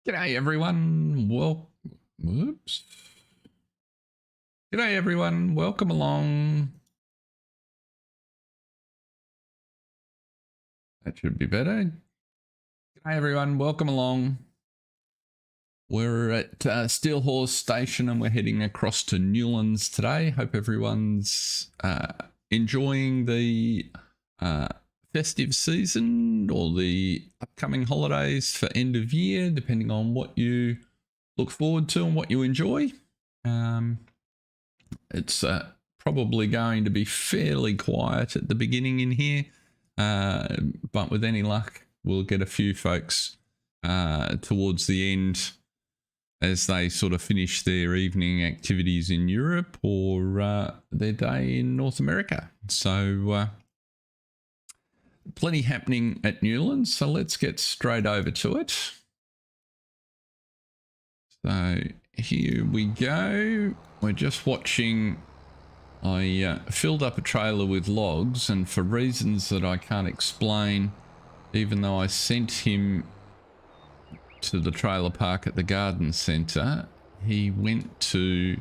G'day everyone. Whoops. G'day everyone. Welcome along. That should be better. G'day everyone. Welcome along. We're at Steelhorse Station and we're heading across to Newlands today. Hope everyone's enjoying the festive season or the upcoming holidays for end of year, depending on what you look forward to and what you enjoy. It's probably going to be fairly quiet at the beginning in here, but with any luck, we'll get a few folks towards the end as they sort of finish their evening activities in Europe or their day in North America. So plenty happening at Newlands, so let's get straight over to it. So here we go. We're just watching. I filled up a trailer with logs, and for reasons that I can't explain, even though I sent him to the trailer park at the garden centre, he went to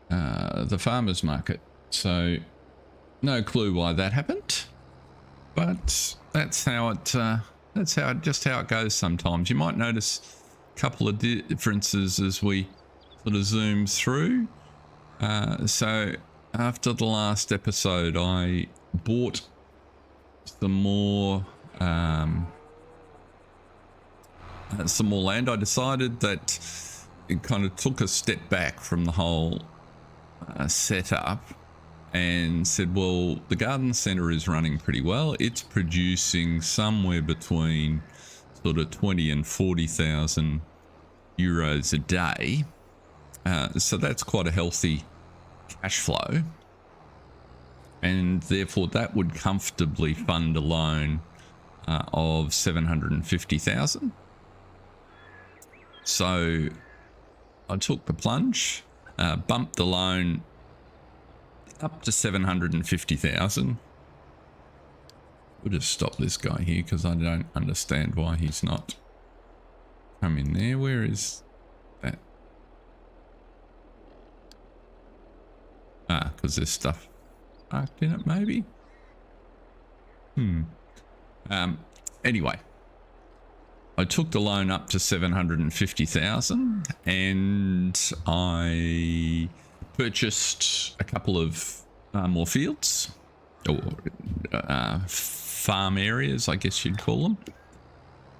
the farmer's market. So no clue why that happened. But that's how it goes sometimes. You might notice a couple of differences as we sort of zoom through. So after the last episode, I bought some more land. I decided that it kind of took a step back from the whole setup and said, well, the garden centre is running pretty well. It's producing somewhere between sort of 20 and 40,000 euros a day. So that's quite a healthy cash flow. And therefore that would comfortably fund a loan of 750,000. So I took the plunge, bumped the loan up to 750,000. We'll just stop this guy here because I don't understand why he's not come in there. Where is that? Because there's stuff parked in it, maybe. Anyway, I took the loan up to 750,000 and I purchased a couple of more fields or farm areas, I guess you'd call them,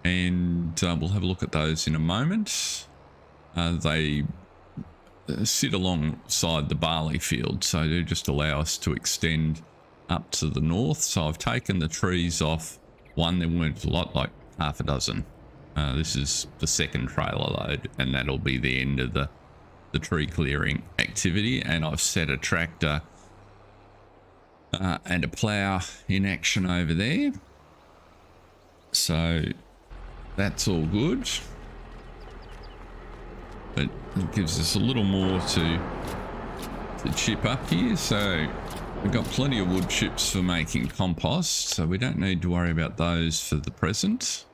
and we'll have a look at those in a moment. They sit alongside the barley field, so they just allow us to extend up to the north. So I've taken the trees off one. There weren't a lot, like half a dozen. This is the second trailer load, and that'll be the end of the tree clearing activity. And I've set a tractor and a plough in action over there, so that's all good. But it gives us a little more to chip up here. So we've got plenty of wood chips for making compost, so we don't need to worry about those for the present.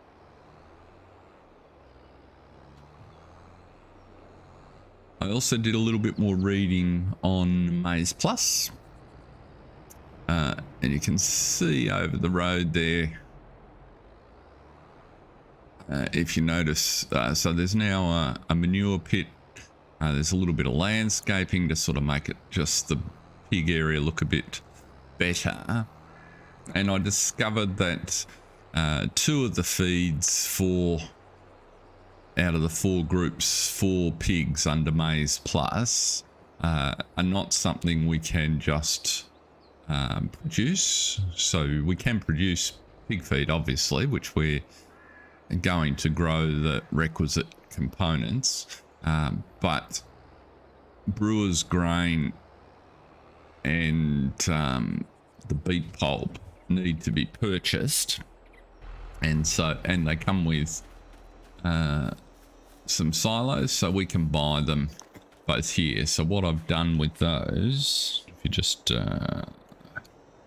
I also did a little bit more reading on Maize Plus. And you can see over the road there, if you notice, so there's now a manure pit. There's a little bit of landscaping to sort of make it just the pig area look a bit better. And I discovered that 2 of the feeds out of the 4 groups for pigs under Maize Plus are not something we can just produce. So we can produce pig feed, obviously, which we're going to grow the requisite components, but brewer's grain and the beet pulp need to be purchased, and they come with some silos, so we can buy them both here. So what I've done with those, if you just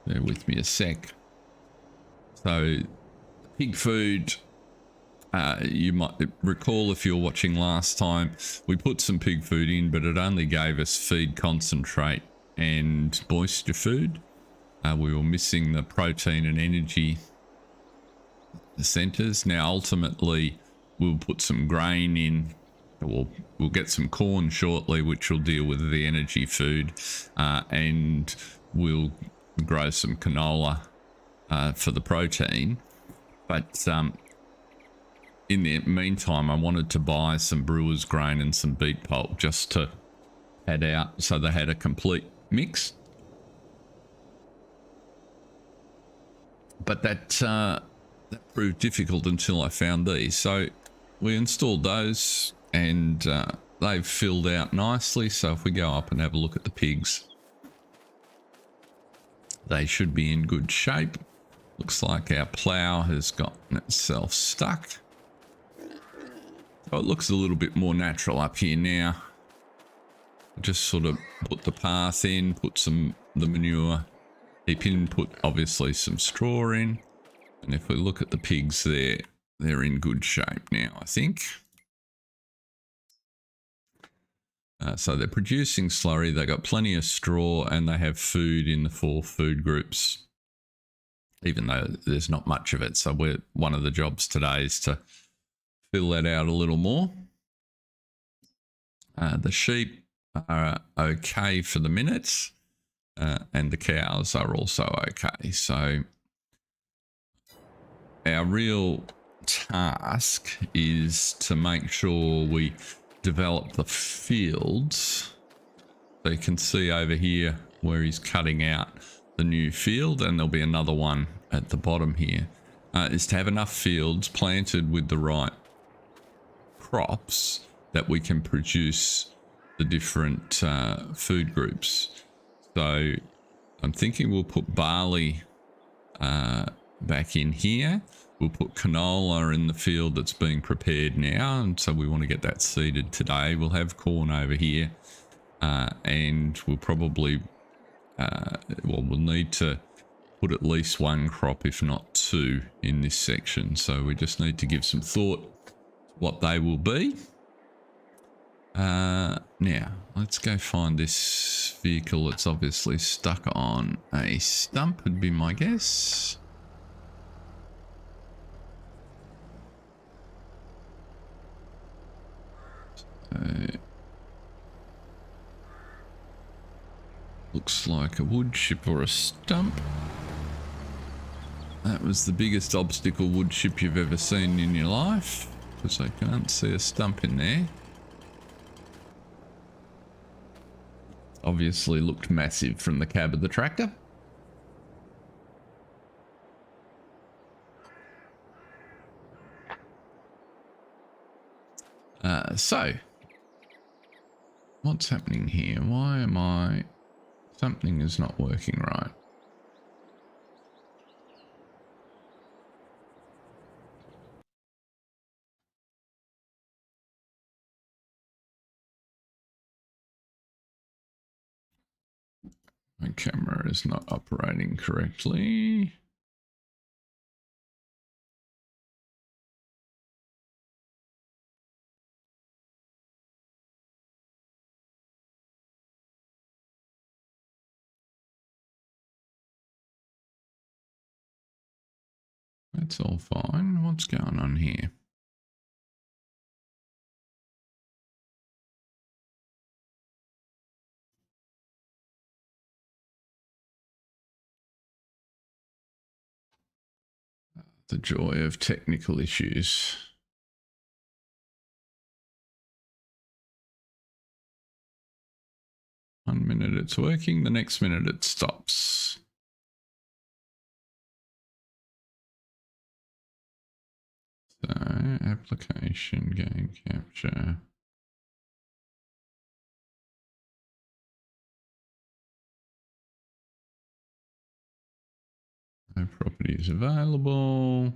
bear with me a sec. So pig food you might recall if you're watching last time, we put some pig food in, but it only gave us feed concentrate and moisture food. We were missing the protein and energy centers. Now, ultimately, we'll put some grain in. We'll get some corn shortly, which will deal with the energy food, and we'll grow some canola for the protein. But in the meantime, I wanted to buy some brewer's grain and some beet pulp just to add out, so they had a complete mix. But that proved difficult until I found these. So we installed those, and they've filled out nicely. So if we go up and have a look at the pigs, they should be in good shape. Looks like our plough has gotten itself stuck. So it looks a little bit more natural up here now. Just sort of put the path in, put the manure heap in, put obviously some straw in. And if we look at the pigs there, they're in good shape now, I think. So they're producing slurry, they've got plenty of straw, and they have food in the 4 food groups, even though there's not much of it. So one of the jobs today is to fill that out a little more. The sheep are okay for the minute, and the cows are also okay. So our real task is to make sure we develop the fields. So you can see over here where he's cutting out the new field, and there'll be another one at the bottom here, is to have enough fields planted with the right crops that we can produce the different food groups. So I'm thinking we'll put barley back in here. We'll put canola in the field that's being prepared now, and so we want to get that seeded today. We'll have corn over here, and we'll probably, we'll need to put at least 1 crop, if not 2, in this section. So we just need to give some thought to what they will be. Now, let's go find this vehicle that's obviously stuck on a stump, would be my guess. Looks like a wood chip or a stump. That was the biggest obstacle wood chip you've ever seen in your life, because I can't see a stump in there. Obviously looked massive from the cab of the tractor. So what's happening here? Why am I... Something is not working right. My camera is not operating correctly. That's all fine. What's going on here? The joy of technical issues. One minute it's working, the next minute it stops. So, application, game capture. No properties available.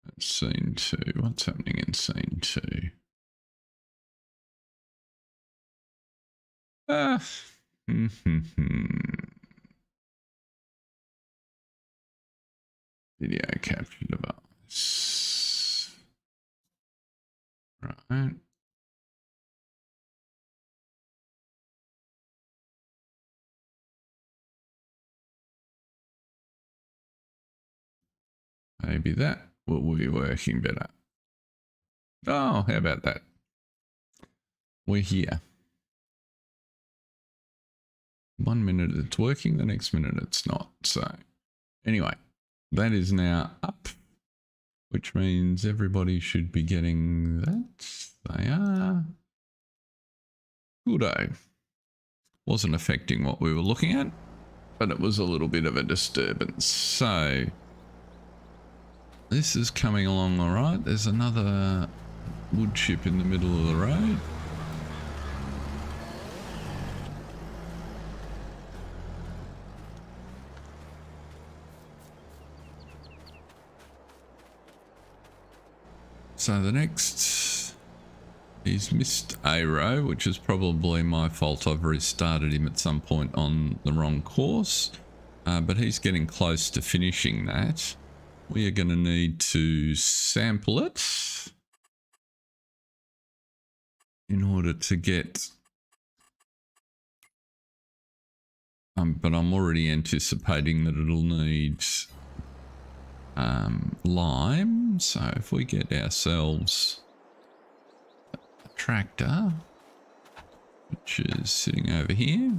That's scene 2. What's happening in scene 2? Video capture device. Right. Maybe that will be working better. Oh, how about that? We're here. 1 minute it's working, the next minute it's not. So anyway, that is now up, which means everybody should be getting that. They are. Goodo. Wasn't affecting what we were looking at, but it was a little bit of a disturbance. So this is coming along all right. There's another wood chip in the middle of the road. So the next, he's missed a row, which is probably my fault. I've restarted him at some point on the wrong course, but he's getting close to finishing that. We are going to need to sample it in order to get, but I'm already anticipating that it'll need lime. So if we get ourselves a tractor, which is sitting over here,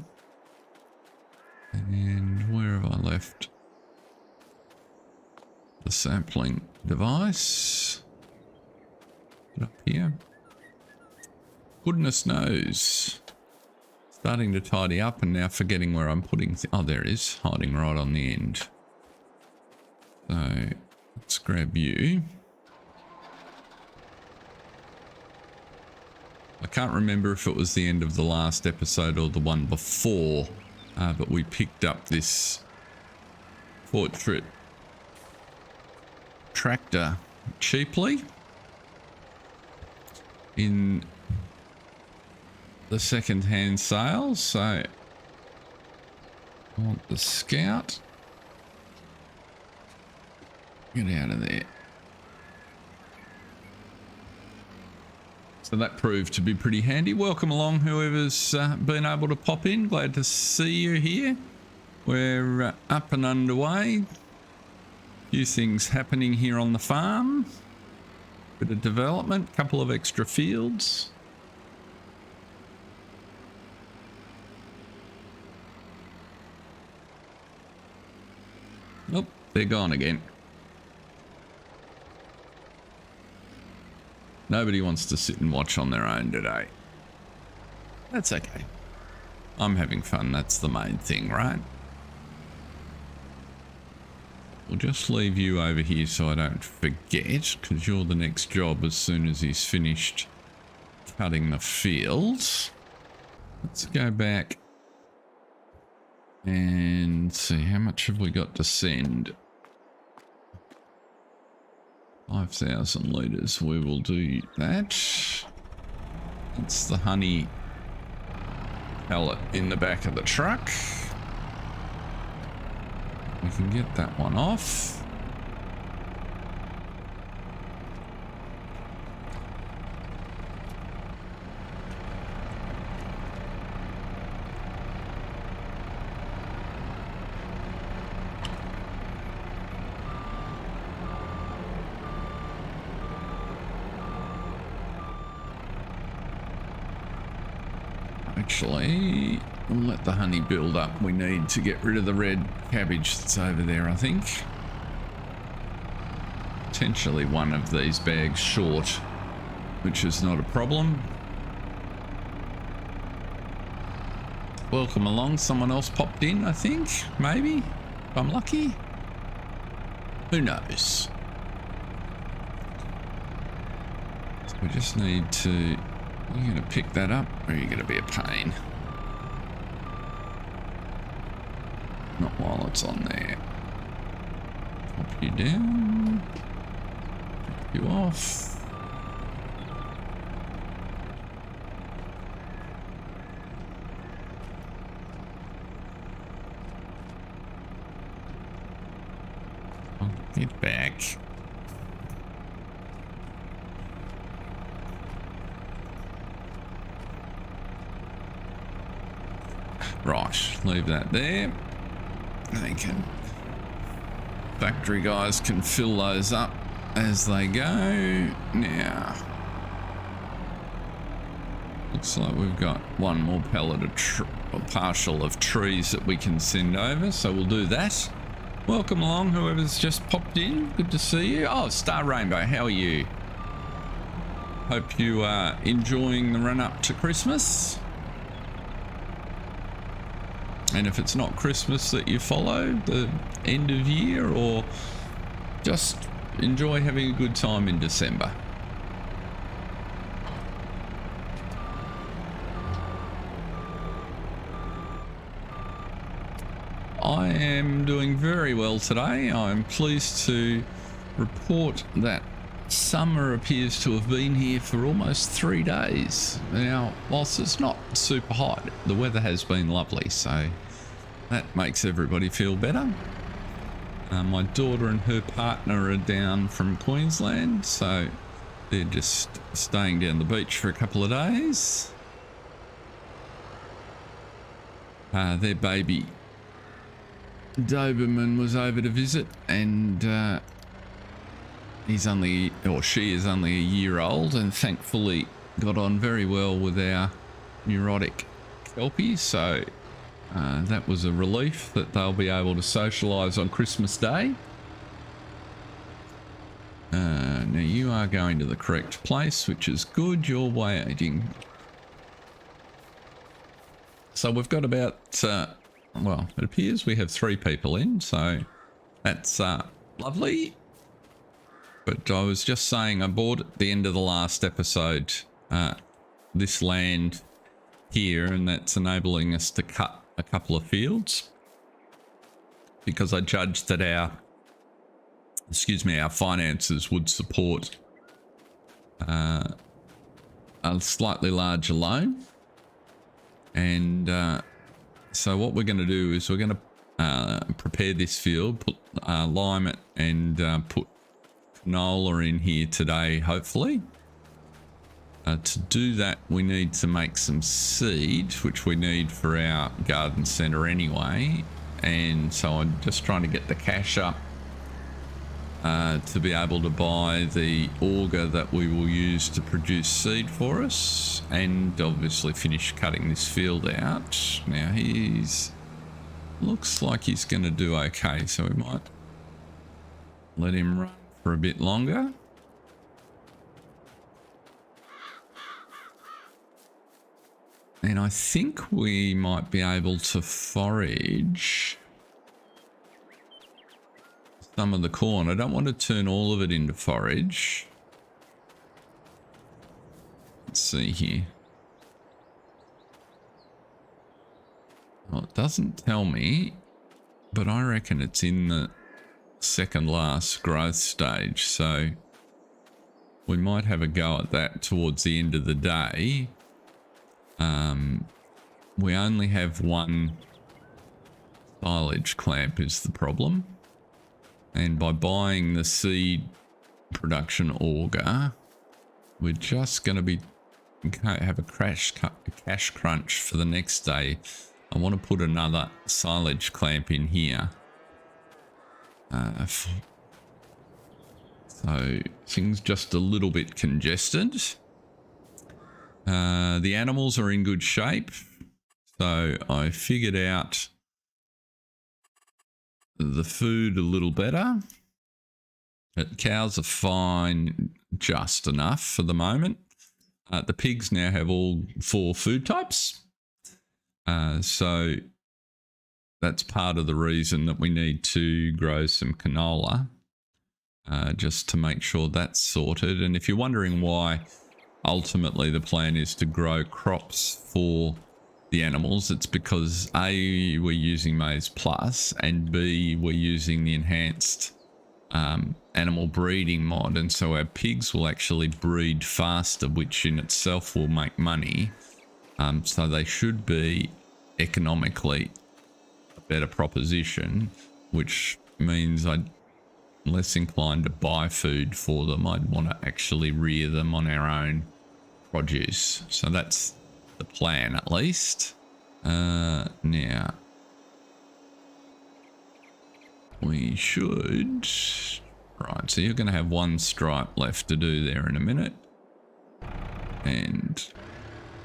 and where have I left the sampling device? Up here. Goodness knows. Starting to tidy up and now forgetting where I'm putting oh, there it is, hiding right on the end. So let's grab you. I can't remember if it was the end of the last episode or the one before, but we picked up this portrait tractor cheaply in the second-hand sale. So I want the Scout. Get out of there. So that proved to be pretty handy. Welcome along, whoever's been able to pop in. Glad to see you here. We're up and underway. A few things happening here on the farm. Bit of development, couple of extra fields. Oh, they're gone again. Nobody wants to sit and watch on their own today. That's okay. I'm having fun. That's the main thing, right? We'll just leave you over here so I don't forget, because you're the next job as soon as he's finished cutting the fields. Let's go back and see how much have we got to send. 5,000 litres, we will do that. That's the honey pellet in the back of the truck. We can get that one off. Actually, we'll let the honey build up. We need to get rid of the red cabbage that's over there, I think. Potentially one of these bags short, which is not a problem. Welcome along. Someone else popped in, I think. Maybe. If I'm lucky. Who knows? So we just need to... Are you going to pick that up, or are you going to be a pain? Not while it's on there. Pop you down. Pop you off. Oh, get back. Right, leave that there. They can, factory guys can fill those up as they go. Now, looks like we've got one more pallet of or partial of trees that we can send over, so we'll do that. Welcome along, whoever's just popped in. Good to see you. Oh, Star Rainbow, how are you? Hope you are enjoying the run up to Christmas. And if it's not Christmas that you follow, the end of year, or just enjoy having a good time in December. I am doing very well today. I'm pleased to report that summer appears to have been here for almost 3 days. Now, whilst it's not super hot, the weather has been lovely, so that makes everybody feel better. My daughter and her partner are down from Queensland, so they're just staying down the beach for a couple of days. Their baby Doberman was over to visit, and he's only, or she is only a year old, and thankfully got on very well with our neurotic Kelpie, so that was a relief that they'll be able to socialise on Christmas Day. Now you are going to the correct place, which is good. You're waiting. So we've got about, well, it appears we have 3 people in, so that's lovely. But I was just saying, I bought at the end of the last episode this land here, and that's enabling us to cut a couple of fields, because I judged that our finances would support a slightly larger loan. And so what we're going to do is we're going to prepare this field, put lime it, and put canola in here today, hopefully. To do that, we need to make some seed, which we need for our garden centre anyway. And so I'm just trying to get the cash up to be able to buy the auger that we will use to produce seed for us, and obviously finish cutting this field out. Now looks like he's going to do okay, so we might let him run for a bit longer. And I think we might be able to forage some of the corn. I don't want to turn all of it into forage. Let's see here. Well, it doesn't tell me, but I reckon it's in the second last growth stage, so we might have a go at that towards the end of the day. We only have one silage clamp is the problem, and by buying the seed production auger, we're just going to be have a cash crunch for the next day. I want to put another silage clamp in here, so things just a little bit congested. The animals are in good shape, so I figured out the food a little better. But cows are fine, just enough for the moment. The pigs now have all 4 food types, so that's part of the reason that we need to grow some canola, just to make sure that's sorted. And if you're wondering why ultimately the plan is to grow crops for the animals, it's because A, we're using Maize Plus, and B, we're using the enhanced animal breeding mod, and so our pigs will actually breed faster, which in itself will make money. So they should be economically a better proposition, which means I'm less inclined to buy food for them. I'd want to actually rear them on our own produce. So that's the plan, at least. Now we should. Right, so you're going to have one stripe left to do there in a minute. And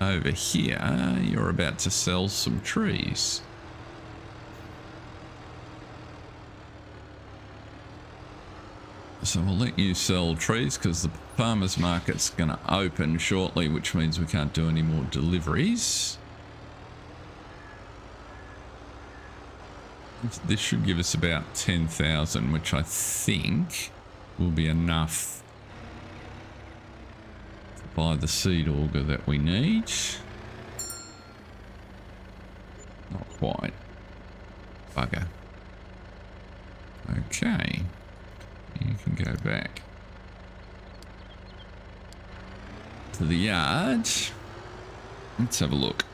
over here, you're about to sell some trees. So we'll let you sell trees because the farmers market's going to open shortly, which means we can't do any more deliveries. This should give us about 10,000, which I think will be enough to buy the seed auger that we need. Not quite. Bugger. Okay. You can go back to the yard. Let's have a look.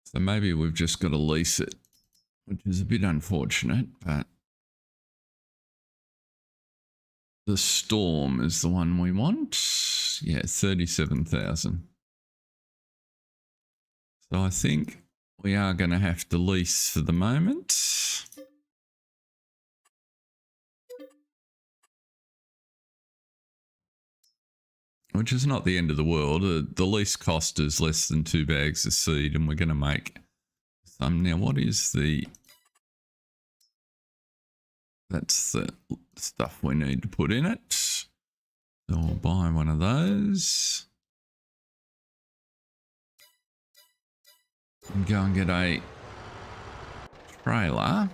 So maybe we've just got to lease it, which is a bit unfortunate, but the Storm is the one we want. Yeah, 37,000. So I think we are going to have to lease for the moment. Which is not the end of the world. The lease cost is less than 2 bags of seed, and we're going to make some. Now, what is the... That's the stuff we need to put in it. So we'll buy one of those. And go and get a trailer.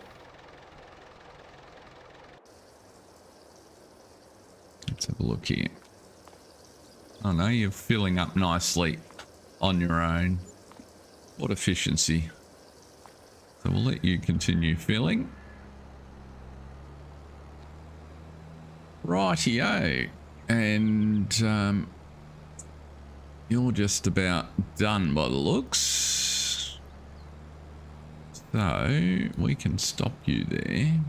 Let's have a look here. Oh no, you're filling up nicely on your own. What efficiency. So we'll let you continue filling. Rightio. And you're just about done by the looks. So we can stop you there.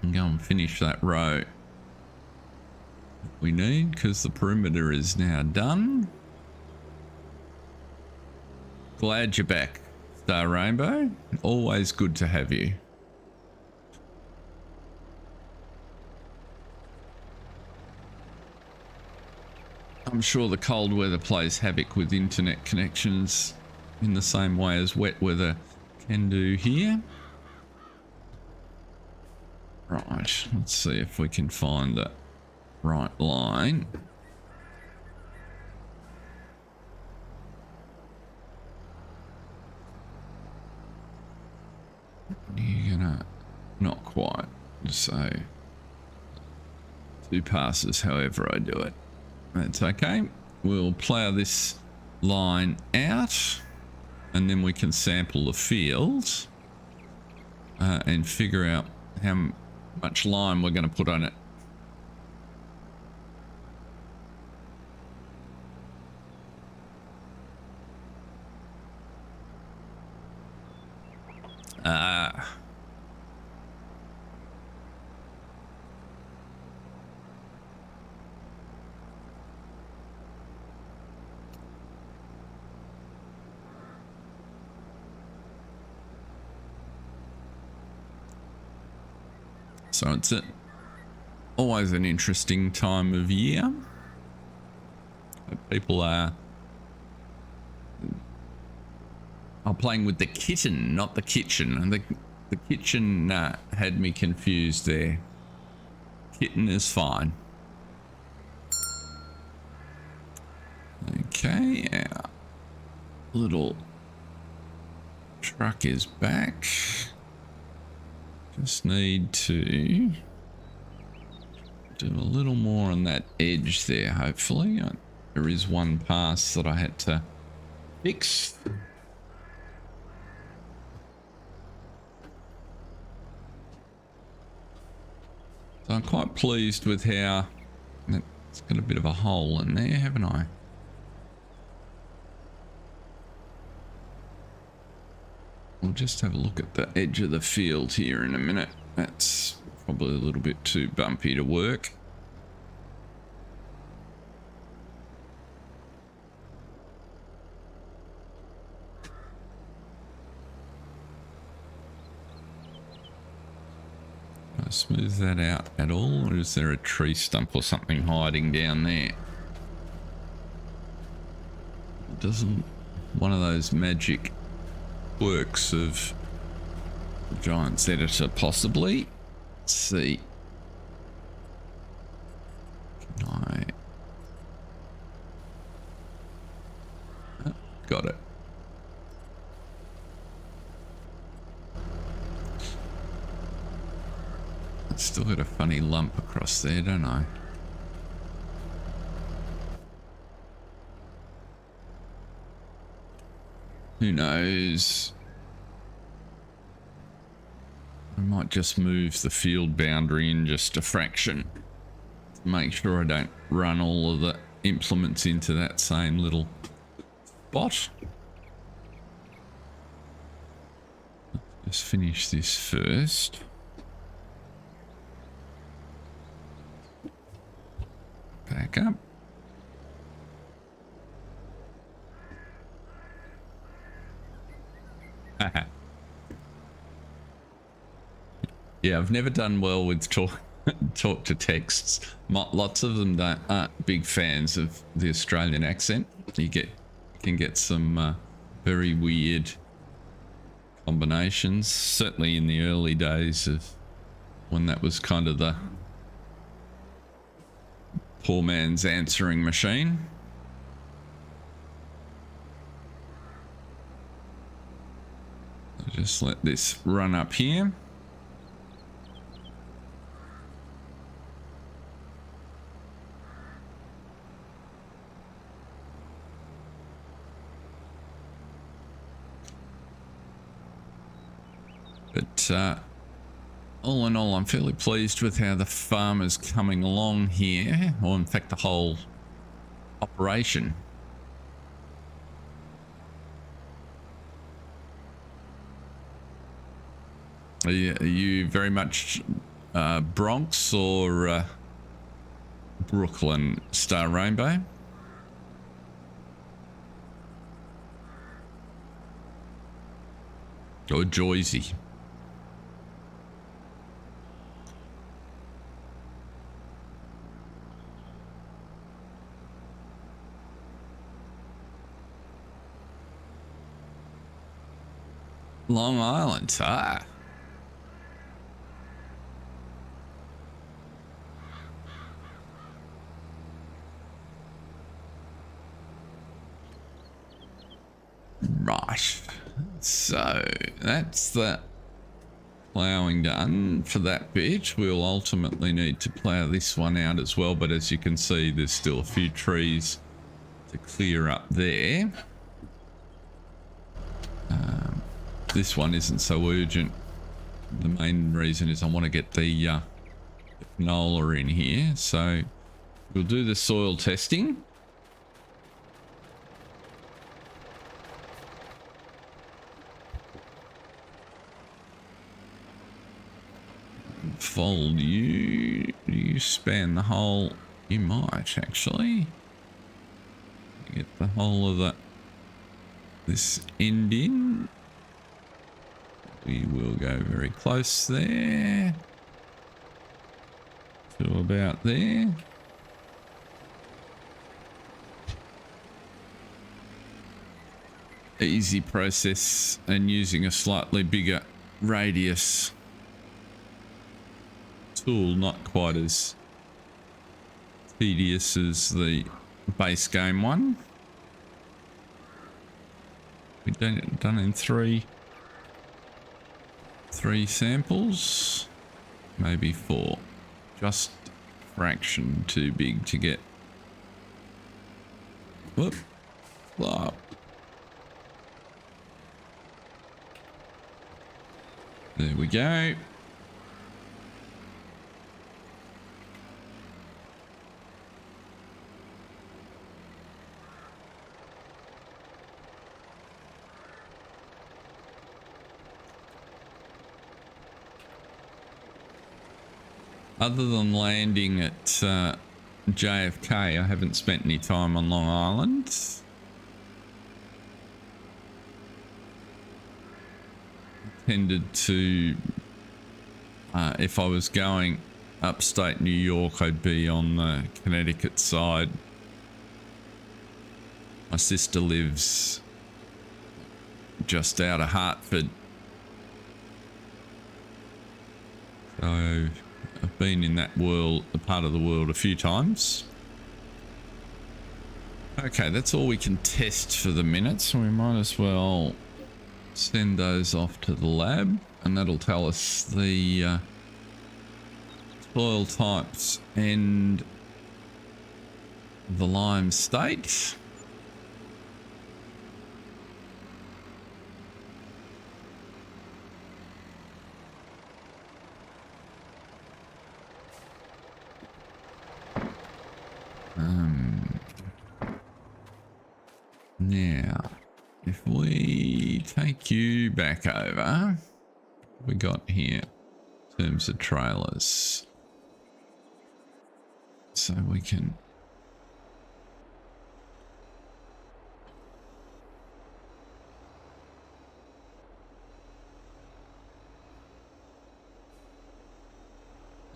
And go and finish that row we need, because the perimeter is now done. Glad you're back, Star Rainbow. Always good to have you. I'm sure the cold weather plays havoc with internet connections in the same way as wet weather can do here. Right, let's see if we can find the right line. You're gonna not quite, so 2 passes however I do it. That's okay. We'll plough this line out and then we can sample the field and figure out how much lime we're going to put on it. So it's always an interesting time of year. People are playing with the kitten, not the kitchen. And the kitchen had me confused there. Kitten is fine. Okay, our little truck is back. Just need to do a little more on that edge there, hopefully. There is one pass that I had to fix. So I'm quite pleased with how it's got a bit of a hole in there, haven't I? We'll just have a look at the edge of the field here in a minute. That's probably a little bit too bumpy to work. Smooth that out at all, or is there a tree stump or something hiding down there? Doesn't one of those magic works of the Giant's Editor possibly? Let's see. Can I? Oh, got it. I still got a funny lump across there, don't I? Who knows? I might just move the field boundary in just a fraction to make sure I don't run all of the implements into that same little spot. Let's finish this first. Back up. Yeah, I've never done well with talk to texts. Lots of them aren't big fans of the Australian accent. You can get some very weird combinations. Certainly in the early days of when that was kind of the poor man's answering machine. I'll just let this run up here. But all in all, I'm fairly pleased with how the farm is coming along here, or in fact the whole operation. Are you very much Bronx or Brooklyn Star Rainbow? Or Jersey? Long Island, ah. Right, so that's the ploughing done for that bit. We'll ultimately need to plough this one out as well, but as you can see, there's still a few trees to clear up there. This one isn't so urgent. The main reason is I want to get the canola in here, so we'll do the soil testing. Fold you span the whole. You might actually get the whole of this end in. We will go very close there to about there. Easy process, and using a slightly bigger radius tool, not quite as tedious as the base game one. We've done in three samples, maybe four, just a fraction too big to get. Whoop, flop. There we go. Other than landing at JFK, I haven't spent any time on Long Island. Tended to If I was going upstate New York, I'd be on the Connecticut side. My sister lives just out of Hartford. So I've been in that world, a part of the world, a few times. Okay, that's all we can test for the minute, so we might as well send those off to the lab, and that'll tell us the soil types and the lime state. Now, if we take you back over, what we got here in terms of trailers, so we can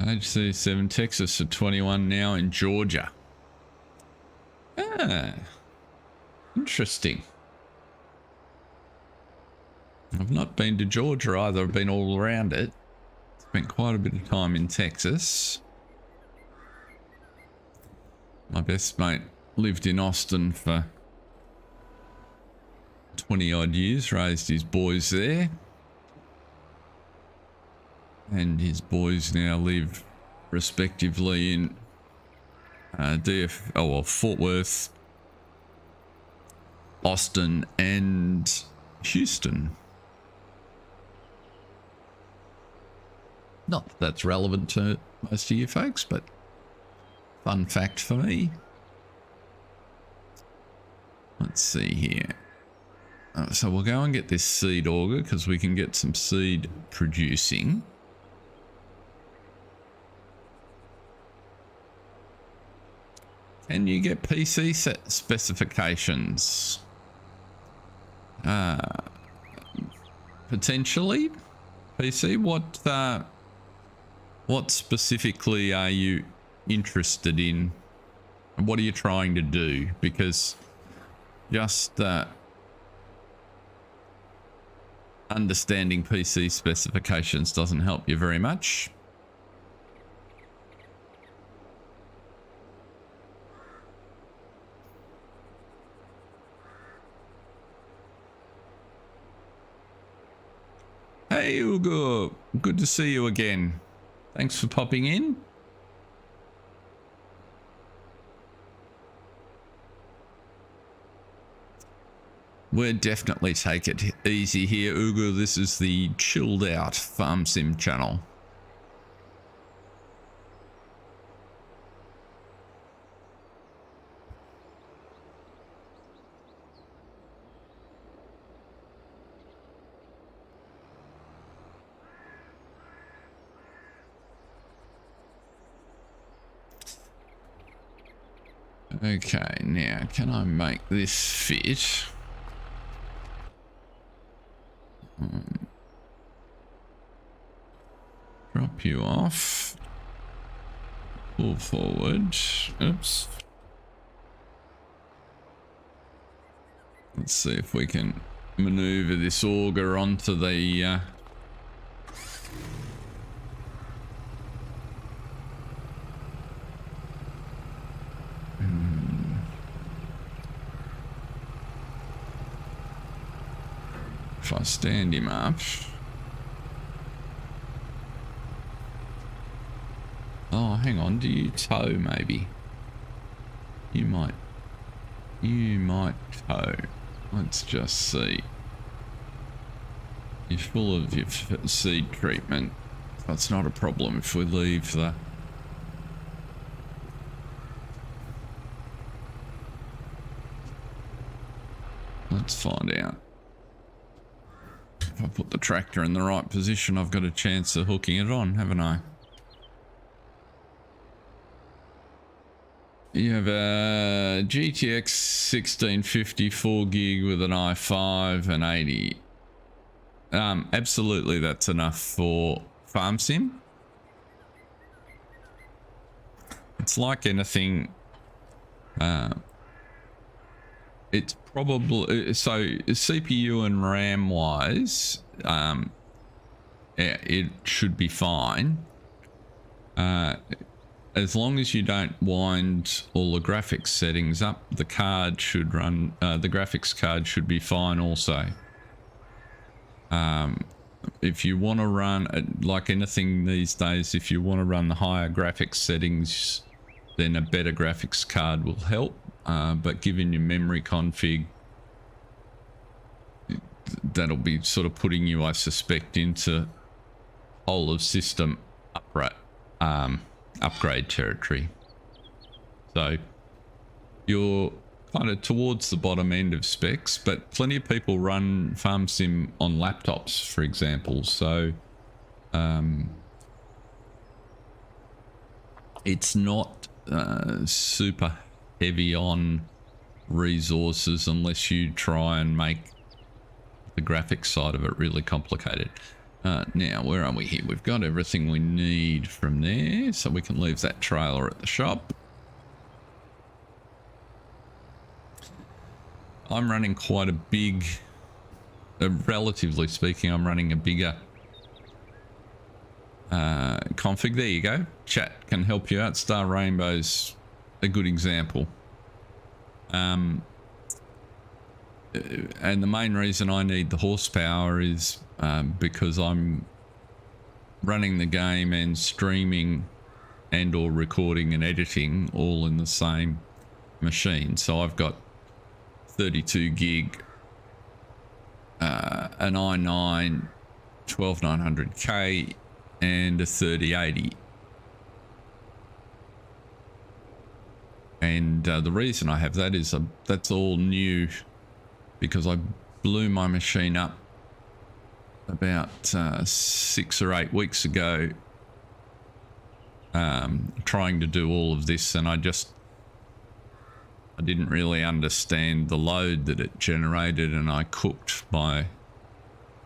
age 37, Texas at 21, now in Georgia. Interesting. I've not been to Georgia either. I've been all around it. Spent quite a bit of time in Texas. My best mate lived in Austin for 20 odd years, raised his boys there. And his boys now live respectively in Fort Worth, Austin, and Houston. Not that that's relevant to most of you folks, but fun fact for me. Let's see here. So we'll go and get this seed auger because we can get some seed producing. Can you get PC set specifications? Potentially. PC, what specifically are you interested in? And what are you trying to do? Because just understanding PC specifications doesn't help you very much. Hey Ugo, good to see you again. Thanks for popping in. We'll definitely take it easy here, Ugo. This is the chilled out farm sim channel. Okay, now can I make this fit? Drop you off. Pull forward. Oops. Let's see if we can maneuver this auger onto the if I stand him up. Oh, hang on. Do you tow maybe? You might tow. Let's just see. You're full of your seed treatment. That's not a problem if we leave the... Let's find out. If I put the tractor in the right position, I've got a chance of hooking it on, haven't I? You have a GTX 1650 4 gig with an i5 and 80. Absolutely, that's enough for farm sim. it's like anything. It's probably so CPU and RAM wise, yeah, it should be fine. As long as you don't wind all the graphics settings up, the card should run. The graphics card should be fine also. If you want to run, like anything these days, if you want to run the higher graphics settings, then a better graphics card will help. But given your memory config, that'll be sort of putting you, I suspect, into whole of system upgrade territory. So you're kind of towards the bottom end of specs, but plenty of people run farm sim on laptops, for example. So it's not super heavy on resources unless you try and make the graphics side of it really complicated. Now, where are we here? We've got everything we need from there, so we can leave that trailer at the shop. I'm running quite a big, relatively speaking, I'm running a bigger config. There you go. Chat can help you out. Star Rainbow's a good example. And the main reason I need the horsepower is because I'm running the game and streaming and or recording and editing all in the same machine. So I've got 32 gig, an i9 12900K and a 3080. And the reason I have that is that's all new because I blew my machine up about 6 or 8 weeks ago trying to do all of this, and I didn't really understand the load that it generated, and I cooked my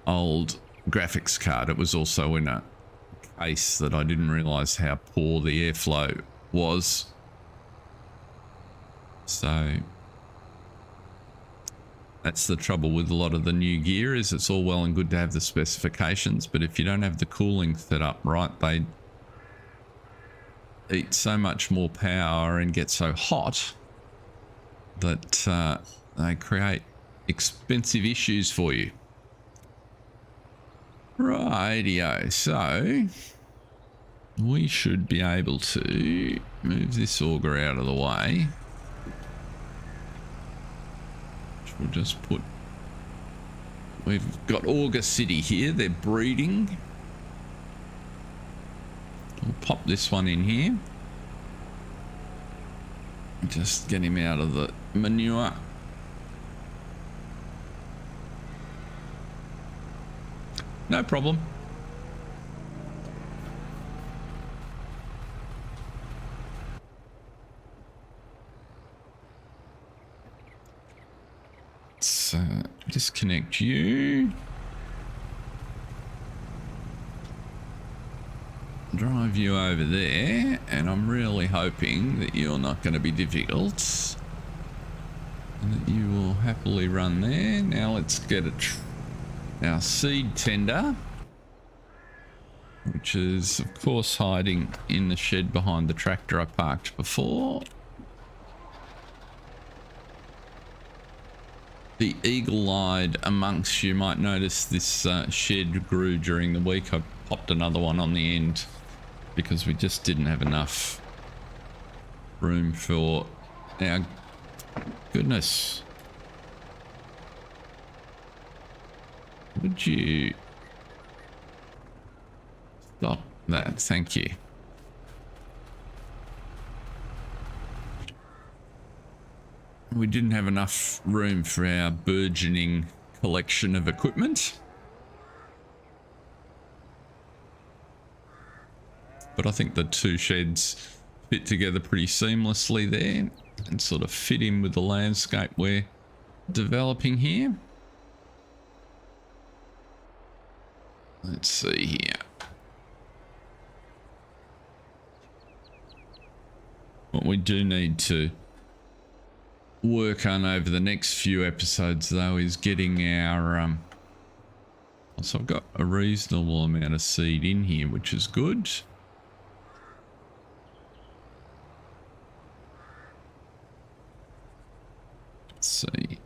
old graphics card. It was also in a case that I didn't realize how poor the airflow was. So that's the trouble with a lot of the new gear, is it's all well and good to have the specifications, but if you don't have the cooling set up right, they eat so much more power and get so hot that they create expensive issues for you. Rightio, so we should be able to move this auger out of the way. We'll just put, we've got Auger City here, they're breeding. We'll pop this one in here. Just get him out of the manure. No problem. So disconnect you. Drive you over there, and I'm really hoping that you're not going to be difficult and that you will happily run there. Now let's get our seed tender, which is of course hiding in the shed behind the tractor I parked before. The eagle-eyed amongst you might notice this shed grew during the week. I popped another one on the end because we just didn't have enough room for our goodness. Would you stop that? Thank you. We didn't have enough room for our burgeoning collection of equipment. But I think the two sheds fit together pretty seamlessly there and sort of fit in with the landscape we're developing here. Let's see here. What we do need to work on over the next few episodes though is getting our so I've got a reasonable amount of seed in here, which is good. Let's see.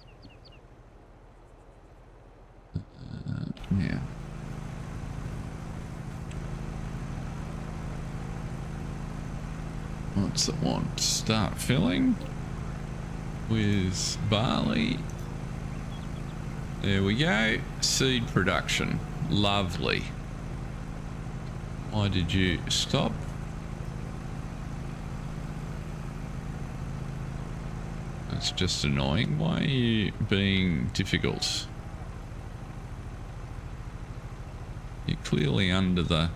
Yeah. What's it want? Start filling with barley. There we go. Seed production. Lovely. Why did you stop? That's just annoying. Why are you being difficult? You're clearly under the...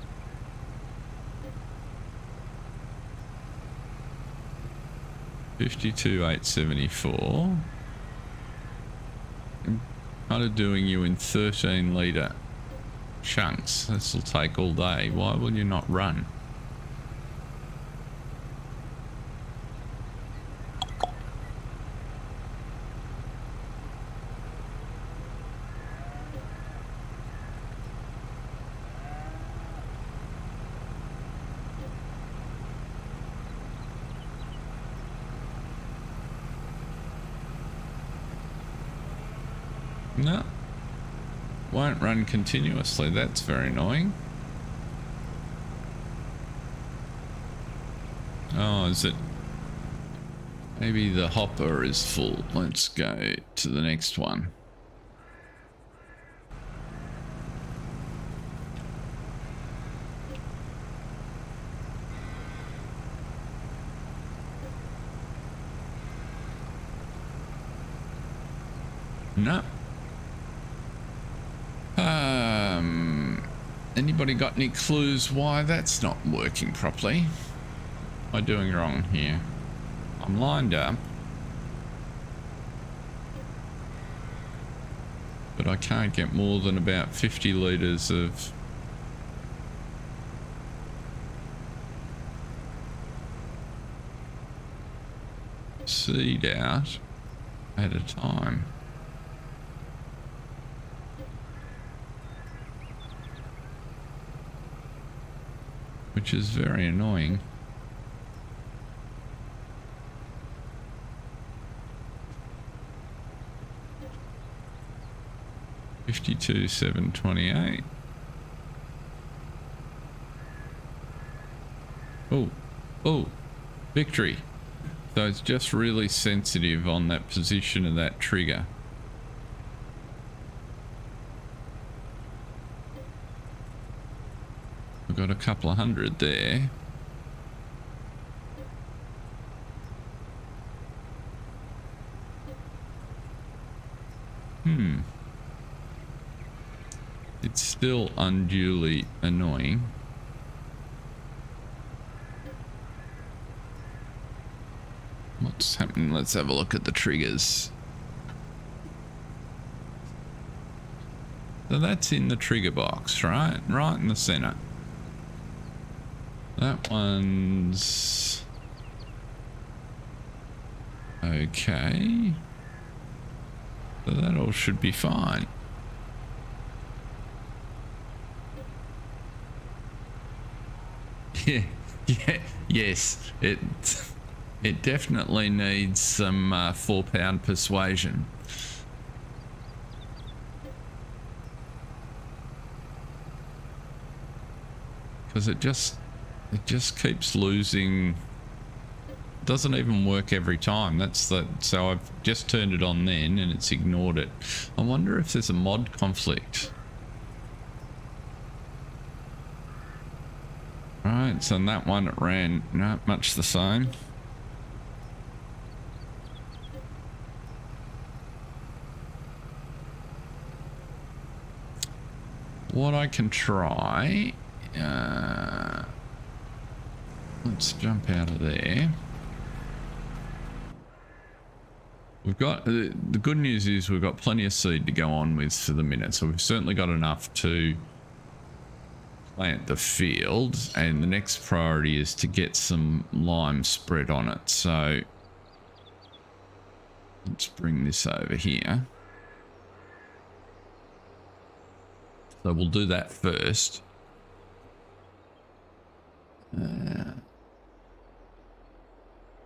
$52,874. I'm kind of doing you in 13 litre chunks. This will take all day. Why will you not run? No, won't run continuously. That's very annoying. Oh, is it? Maybe the hopper is full. Let's go to the next one. No. Anybody got any clues why that's not working properly? What am I doing wrong here? I'm lined up, but I can't get more than about 50 litres of seed out at a time. Which is very annoying. $52,728. Oh, victory. So it's just really sensitive on that position of that trigger. Got a couple of hundred there. It's still unduly annoying. What's happening? Let's have a look at the triggers. So that's in the trigger box, right? Right in the center. That one's okay. So that all should be fine. Yeah, yes. It definitely needs some 4-pound persuasion. Because it just keeps losing. Doesn't even work every time. So I've just turned it on then and it's ignored it. I wonder if there's a mod conflict. Right, so on that one it ran not much the same. What I can try, let's jump out of there. We've got, the good news is we've got plenty of seed to go on with for the minute, so we've certainly got enough to plant the field, and the next priority is to get some lime spread on it. So let's bring this over here. So we'll do that first.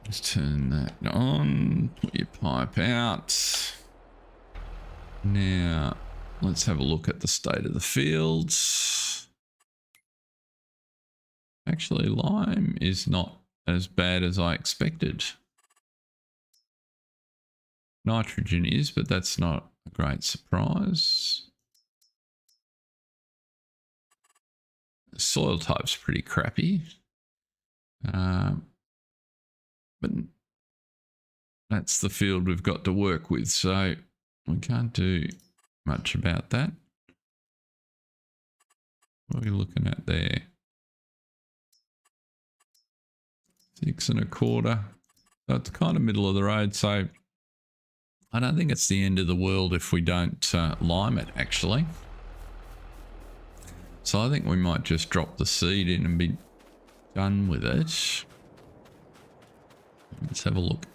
Just turn that on, put your pipe out. Now, let's have a look at the state of the fields. Actually, lime is not as bad as I expected. Nitrogen is, but that's not a great surprise. The soil type's pretty crappy. But that's the field we've got to work with, so we can't do much about that. What are we looking at there? 6 1/4. So it's kind of middle of the road, so I don't think it's the end of the world if we don't lime it, actually. So I think we might just drop the seed in and be done with it. Let's have a look.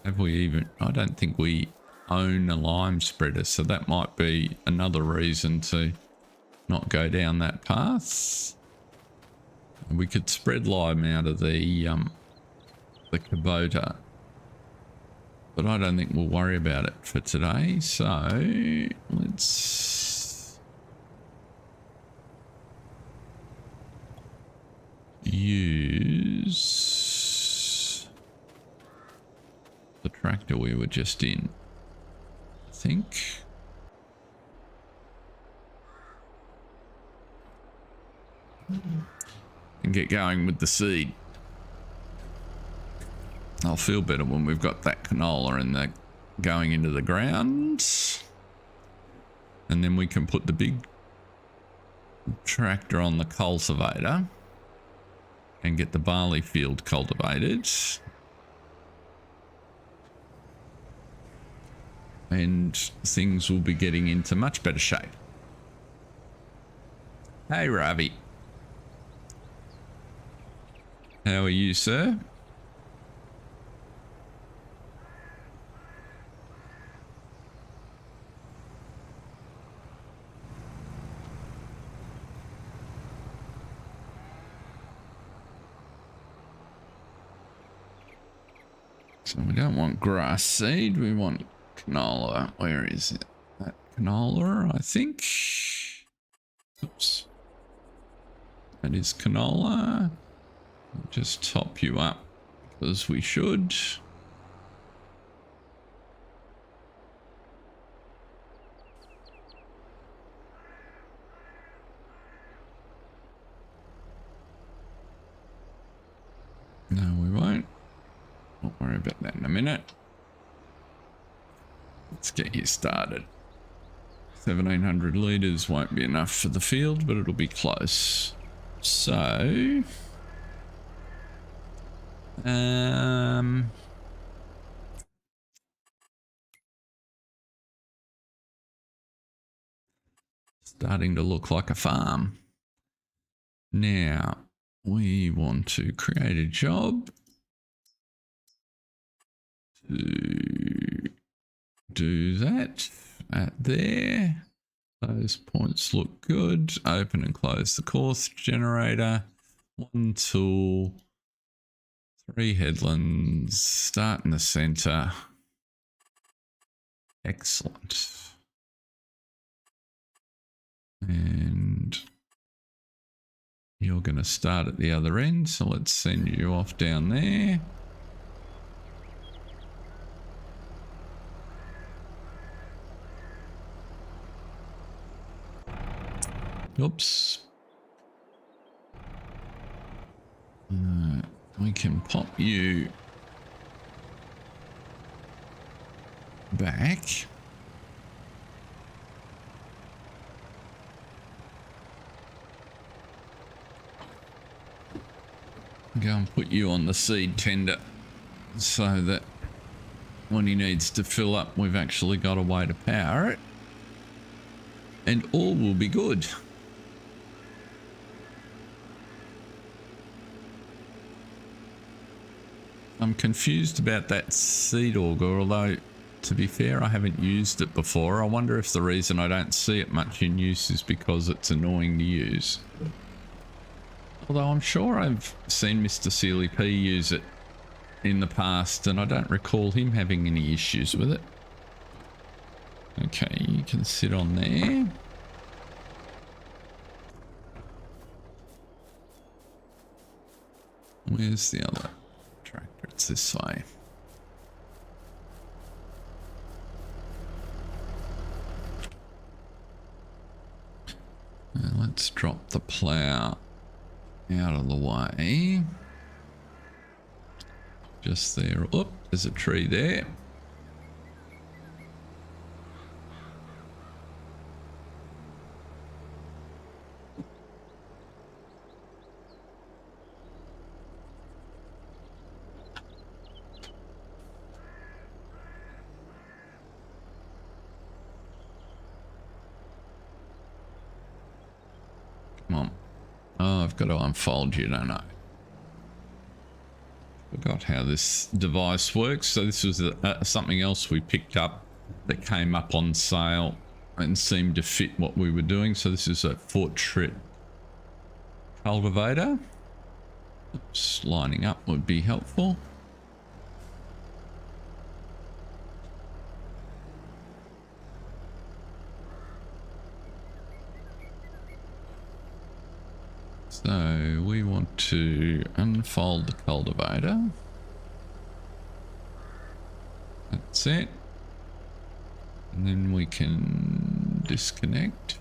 Have we even... I don't think we own a lime spreader, so that might be another reason to not go down that path. We could spread lime out of the Kubota, but I don't think we'll worry about it for today. So let's use the tractor we were just in, I think. And get going with the seed. I'll feel better when we've got that canola and that going into the ground. And then we can put the big tractor on the cultivator and get the barley field cultivated. And things will be getting into much better shape. Hey, Ravi. How are you, sir? So we don't want grass seed, we want canola. Where is it? That canola, I think. Oops. That is canola. Just top you up as we should. No, we won't. Don't worry about that in a minute. Let's get you started. 1700 litres won't be enough for the field, but it'll be close. So... starting to look like a farm. Now, we want to create a job to do that at there. Those points look good. Open and close the course generator. 1 tool. 3 headlands, start in the center. Excellent. And you're going to start at the other end, so let's send you off down there. Oops. We can pop you back. Go and put you on the seed tender so that when he needs to fill up, we've actually got a way to power it. And all will be good. I'm confused about that seed auger, although to be fair, I haven't used it before. I wonder if the reason I don't see it much in use is because it's annoying to use. Although I'm sure I've seen Mr. Sealy P use it in the past and I don't recall him having any issues with it. Okay, you can sit on there. Where's the other tractor? It's this way. Now let's drop the plough out of the way. Just there. Oh, there's a tree there. Come on. Oh, I've got to unfold you, don't I? Forgot how this device works. So this was something else we picked up that came up on sale and seemed to fit what we were doing. So this is a portrait cultivator. Oops, lining up would be helpful. So we want to unfold the cultivator. That's it. And then we can disconnect.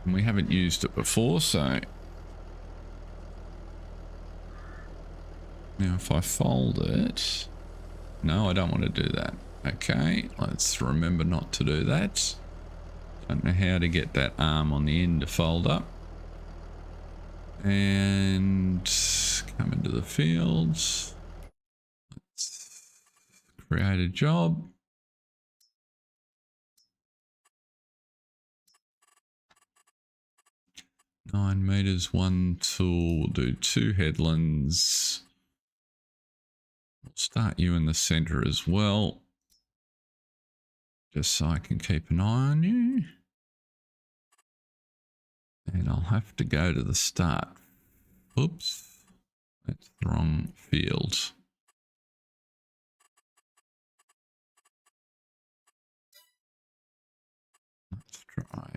And we haven't used it before, so now if I fold it, no, I don't want to do that. Okay, let's remember not to do that. Don't know how to get that arm on the end to fold up. And come into the fields. Let's create a job. Nine meters, one tool. We'll do 2 headlands. We'll start you in the center as well, just so I can keep an eye on you. And I'll have to go to the start. Oops, that's the wrong field. Let's try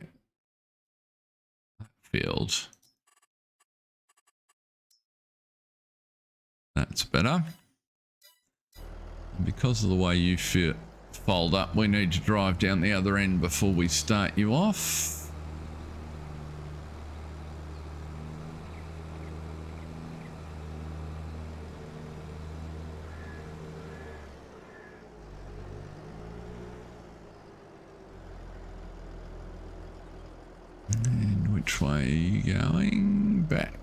that field. That's better. And because of the way you fold up, we need to drive down the other end before we start you off. And which way are you going? Back.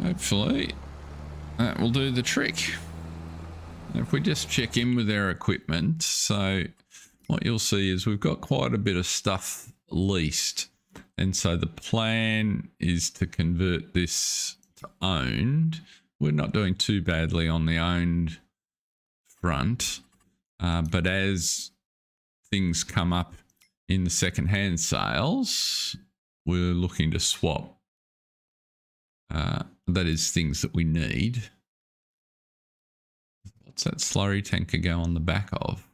Hopefully that will do the trick. If we just check in with our equipment, so what you'll see is we've got quite a bit of stuff leased, and so the plan is to convert this to owned. We're not doing too badly on the owned front, but as things come up in the second-hand sales, we're looking to swap. That is things that we need. What's that slurry tanker go on the back of?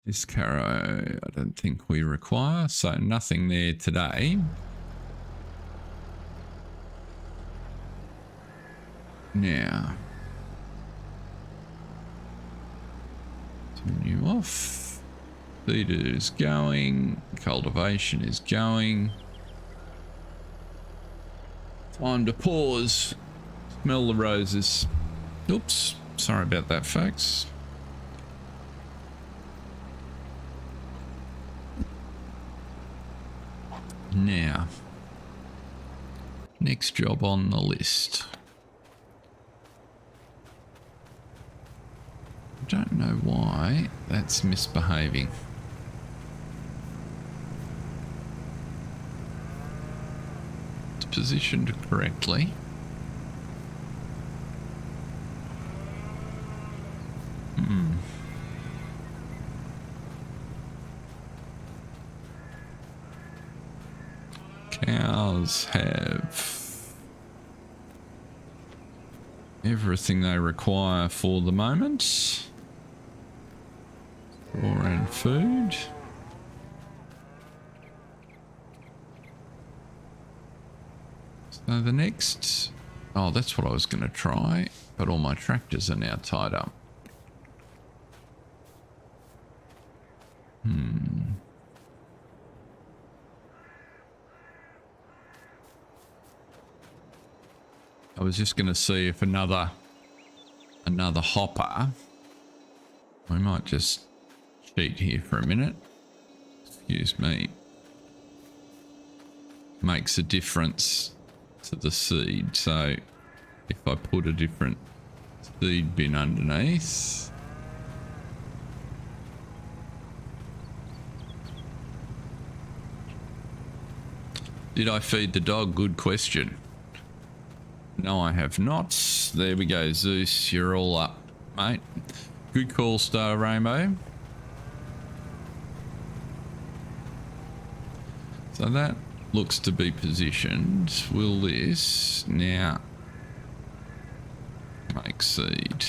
This carrow, I don't think we require, so nothing there today. Now, turn you off. Seed is going. Cultivation is going. Time to pause. Smell the roses. Oops. Sorry about that, folks. Now, next job on the list. I don't know why that's misbehaving. It's positioned correctly. Cows have everything they require for the moment. Straw and food. So the next... Oh, that's what I was going to try, but all my tractors are now tied up. I was just going to see if another hopper. We might just cheat here for a minute. Excuse me. Makes a difference to the seed. So if I put a different seed bin underneath. Did I feed the dog? Good question. No, I have not. There we go, Zeus. You're all up, mate. Good call, Star Rainbow. So that looks to be positioned. Will this now make seed?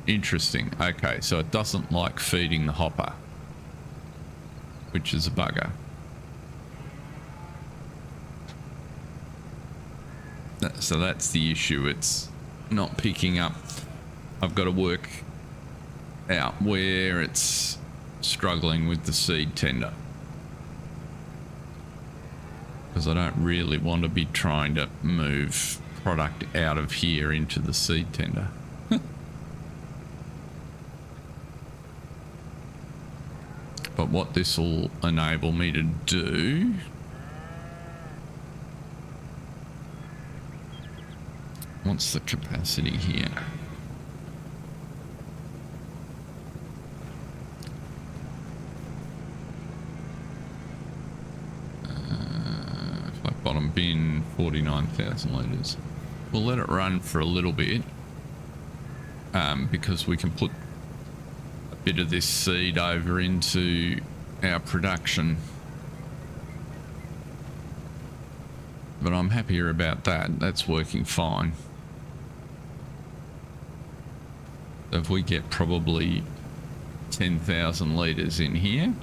Interesting. Okay, so it doesn't like feeding the hopper, which is a bugger. So that's the issue. It's not picking up. I've got to work out where it's struggling with the seed tender, because I don't really want to be trying to move product out of here into the seed tender. But what this will enable me to do... What's the capacity here? If I bottom bin 49,000 litres. We'll let it run for a little bit, because we can put a bit of this seed over into our production. But I'm happier about that. That's working fine. If we get probably 10,000 litres in here,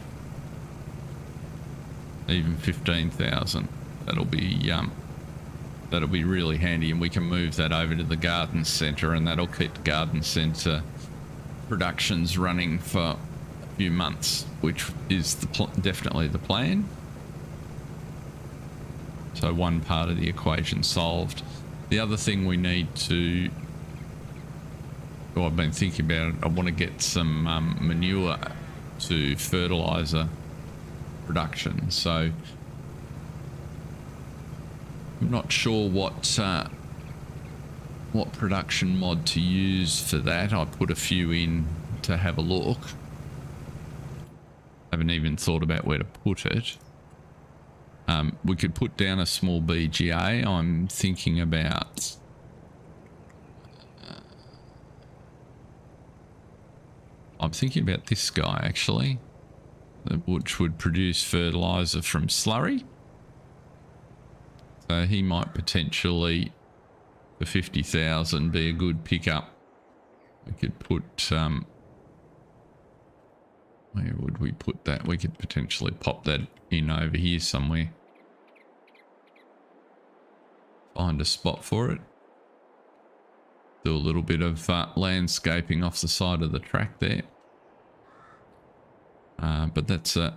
even 15,000, that'll be really handy, and we can move that over to the garden centre, and that'll keep the garden centre productions running for a few months, which is definitely the plan. So one part of the equation solved. The other thing we need to... Oh, I've been thinking about it. I want to get some manure to fertiliser production. So I'm not sure what production mod to use for that. I put a few in to have a look. Haven't even thought about where to put it. We could put down a small BGA. I'm thinking about... I'm thinking about this guy, actually, which would produce fertiliser from slurry. So he might potentially, for 50,000, be a good pickup. We could put... where would we put that? We could potentially pop that in over here somewhere. Find a spot for it. Do a little bit of landscaping off the side of the track there. But that's a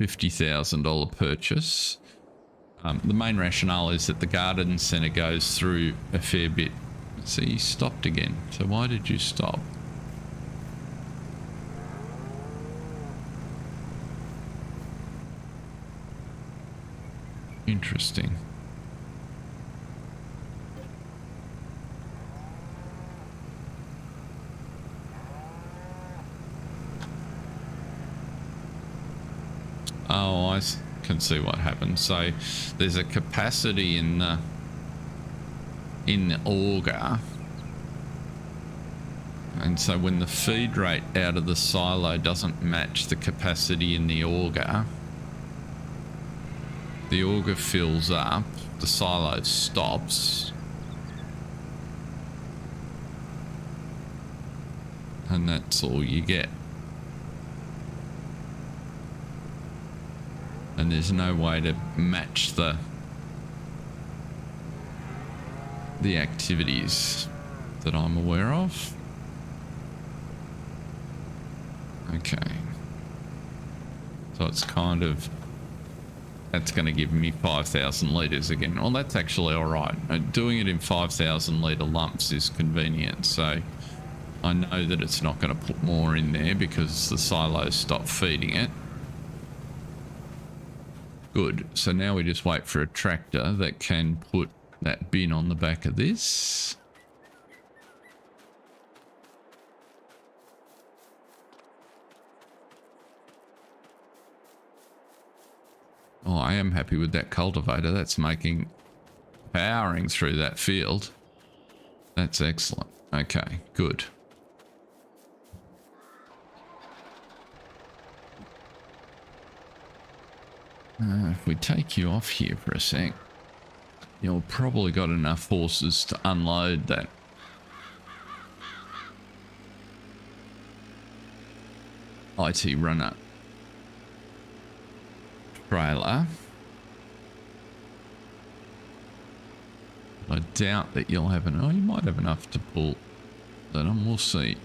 $50,000 purchase. The main rationale is that the garden centre goes through a fair bit. See, you stopped again. So why did you stop? Interesting. Oh, I can see what happened. So there's a capacity in the auger, and so when the feed rate out of the silo doesn't match the capacity in the auger fills up, the silo stops, and that's all you get. And there's no way to match the activities that I'm aware of. Okay. So it's kind of, that's going to give me 5,000 litres again. Well, that's actually all right. Doing it in 5,000 litre lumps is convenient. So I know that it's not going to put more in there because the silos stop feeding it. Good. So now we just wait for a tractor that can put that bin on the back of this. Oh, I am happy with that cultivator. That's powering through that field. That's excellent. Okay, good. If we take you off here for a sec, you've probably got enough horses to unload that IT runner trailer. I doubt that you'll have you might have enough to pull that on. We'll see.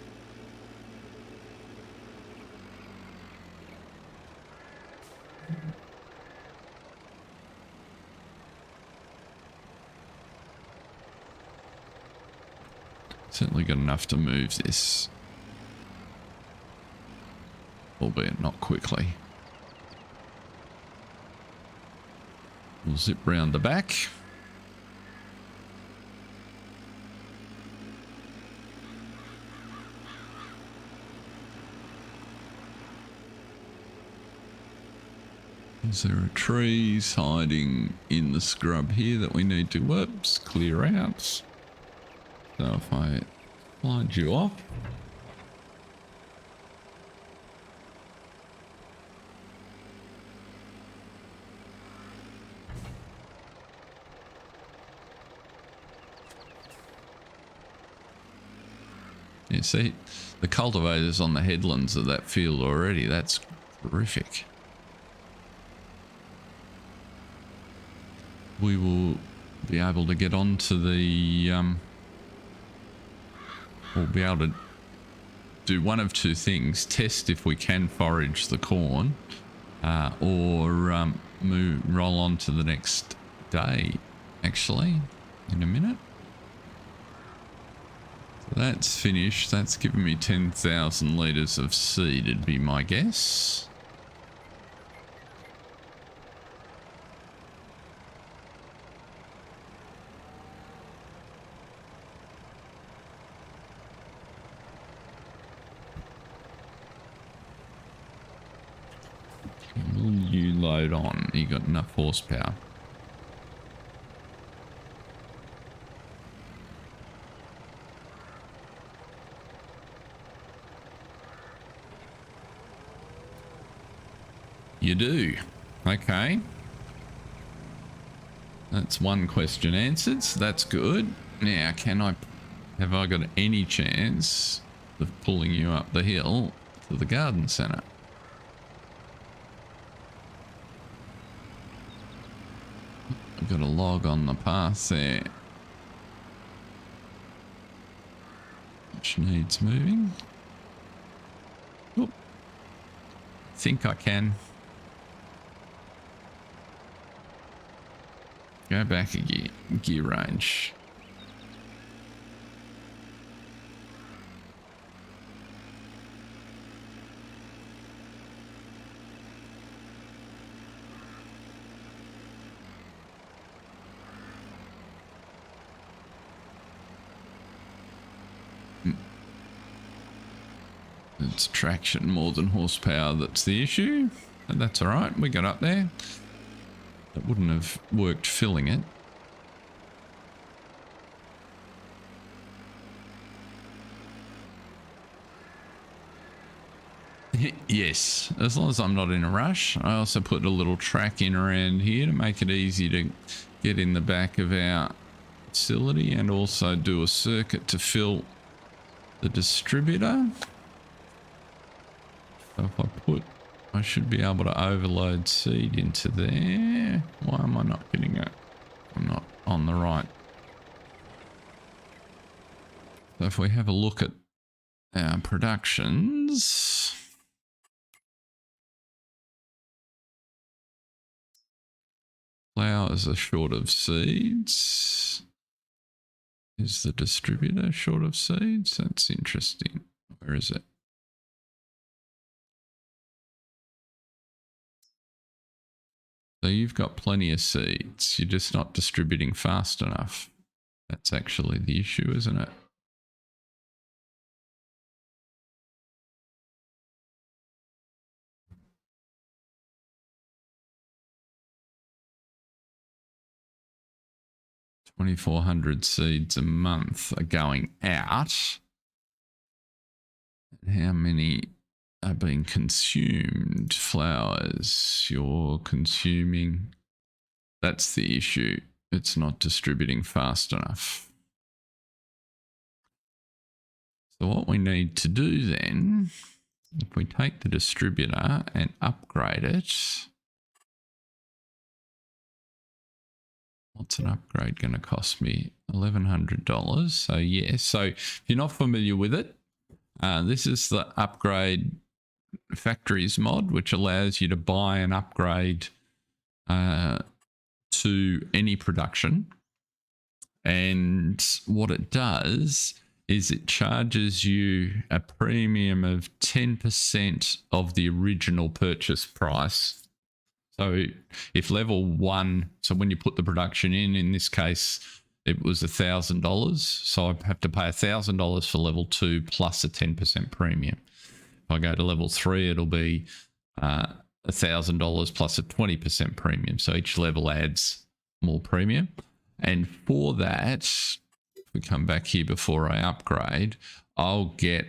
Certainly got enough to move this, albeit not quickly. We'll zip round the back. Is there trees hiding in the scrub here that we need to clear out? So if I slide you off. You see, the cultivators on the headlands of that field already. That's terrific. We will be able to get onto the we'll be able to do one of two things: test if we can forage the corn, or roll on to the next day, actually, in a minute. So that's finished. That's given me 10,000 litres of seed, it'd be my guess. Will you load on? You got enough horsepower. You do. Okay. That's one question answered, so that's good. Now, have I got any chance of pulling you up the hill to the garden centre? I've got a log on the path there. Which needs moving. Oop. Think I can. Go back a gear range. It's traction more than horsepower that's the issue. And that's all right. We got up there. It wouldn't have worked filling it. Yes, as long as I'm not in a rush. I also put a little track in around here to make it easy to get in the back of our facility and also do a circuit to fill the distributor. So if I should be able to overload seed into there. Why am I not getting it? I'm not on the right. So if we have a look at our productions. Flowers are short of seeds. Is the distributor short of seeds? That's interesting. Where is it? So you've got plenty of seeds. You're just not distributing fast enough. That's actually the issue, isn't it? $2,400 seeds a month are going out. How many are being consumed? Flowers you're consuming. That's the issue. It's not distributing fast enough. So what we need to do then, if we take the distributor and upgrade it, what's an upgrade going to cost me? $1,100. So yeah, so if you're not familiar with it, this is the upgrade factories mod, which allows you to buy and upgrade to any production. And what it does is it charges you a premium of 10% of the original purchase price. So if level 1, so when you put the production in this case, it was $1,000. So I have to pay $1,000 for level 2 plus a 10% premium. If I go to level 3, it'll be $1,000 plus a 20% premium. So each level adds more premium. And for that, if we come back here before I upgrade, I'll get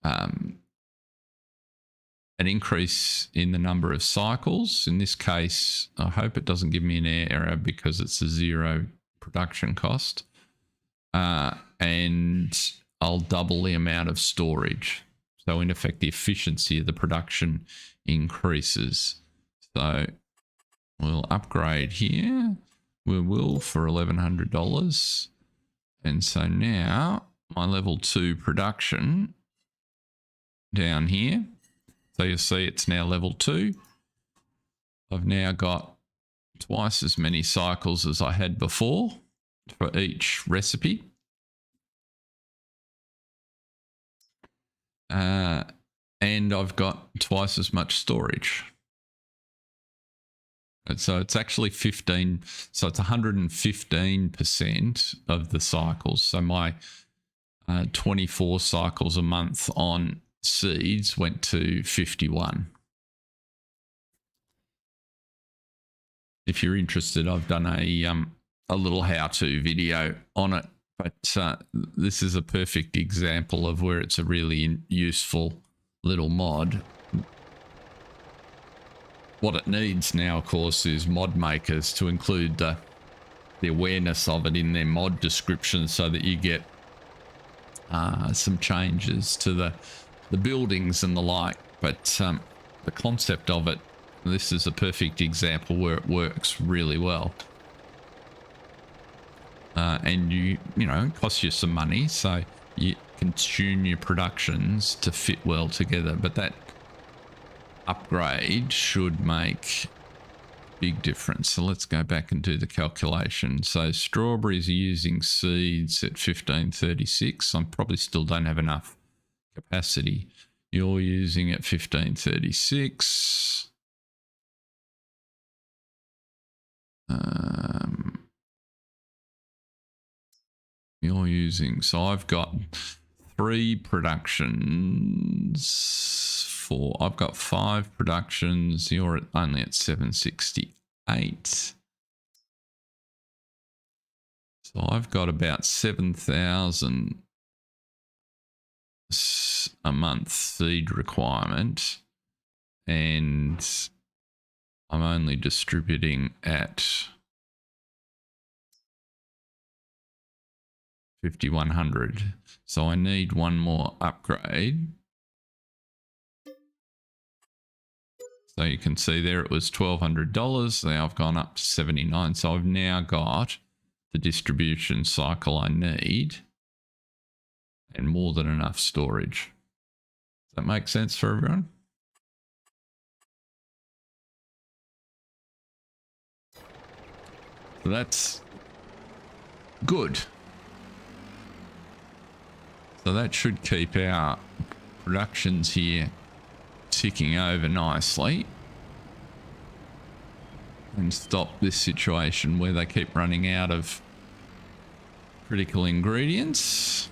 an increase in the number of cycles. In this case, I hope it doesn't give me an error because it's a 0 production cost. And I'll double the amount of storage. So in effect, the efficiency of the production increases. So we'll upgrade here. We will for $1,100. And so now my level 2 production down here. So you'll see it's now level 2. I've now got twice as many cycles as I had before for each recipe. And I've got twice as much storage. And so it's actually 15, so it's 115% of the cycles. So my 24 cycles a month on seeds went to 51. If you're interested, I've done a little how-to video on it, but this is a perfect example of where it's a really useful little mod. What it needs now, of course, is mod makers to include the awareness of it in their mod description so that you get some changes to the buildings and the like. But the concept of it, this is a perfect example where it works really well. And you know, it costs you some money, so can tune your productions to fit well together, but that upgrade should make big difference. So let's go back and do the calculation. So strawberries are using seeds at 1536. I probably still don't have enough capacity. You're using at 1536. You're using, so I've got 3 productions for, I've got 5 productions. You're only at 768. So I've got about 7,000 a month seed requirement, and I'm only distributing at 5,100. So I need one more upgrade. So you can see there it was $1,200. Now I've gone up to 79. So I've now got the distribution cycle I need and more than enough storage. Does that make sense for everyone? So that's good. So that should keep our productions here ticking over nicely and stop this situation where they keep running out of critical ingredients.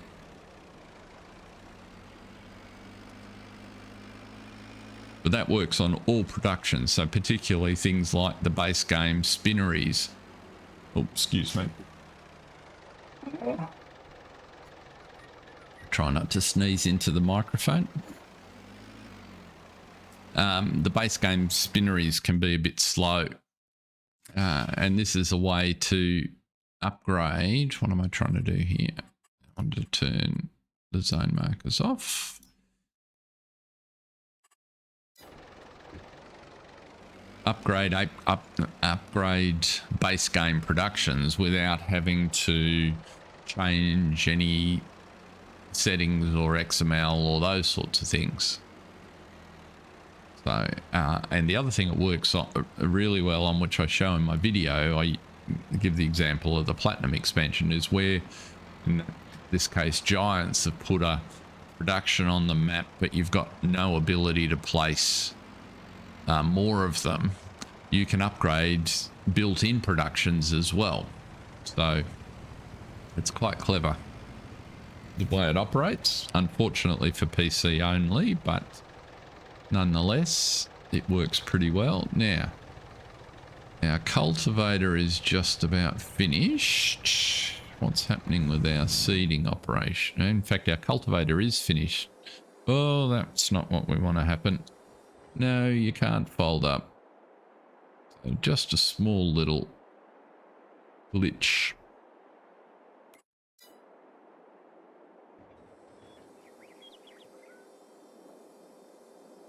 But that works on all productions, so particularly things like the base game spinneries. Oh, excuse me. Try not to sneeze into the microphone. The base game spinneries can be a bit slow. And this is a way to upgrade. What am I trying to do here? I want to turn the zone markers off. Upgrade base game productions without having to change any settings or XML or those sorts of things. So, and the other thing it works really well on, which I show in my video, I give the example of the Platinum expansion, is where, in this case, Giants have put a production on the map, but you've got no ability to place more of them. You can upgrade built-in productions as well. So it's quite clever the way it operates, unfortunately for PC only, but nonetheless it works pretty well. Now our cultivator is just about finished. What's happening with our seeding operation? In fact, our cultivator is finished. Oh, that's not what we want to happen. No, you can't fold up. So just a small little glitch.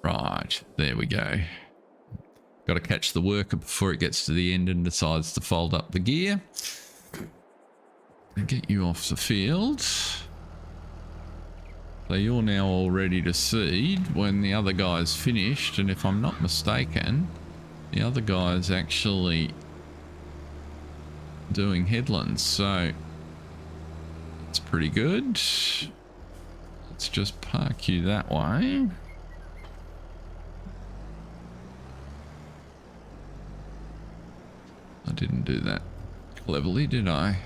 Right, there we go. Got to catch the worker before it gets to the end and decides to fold up the gear. And get you off the field. So you're now all ready to seed when the other guy's finished, and if I'm not mistaken, the other guy's actually doing headlands, so it's pretty good. Let's just park you that way. I didn't do that cleverly, did I?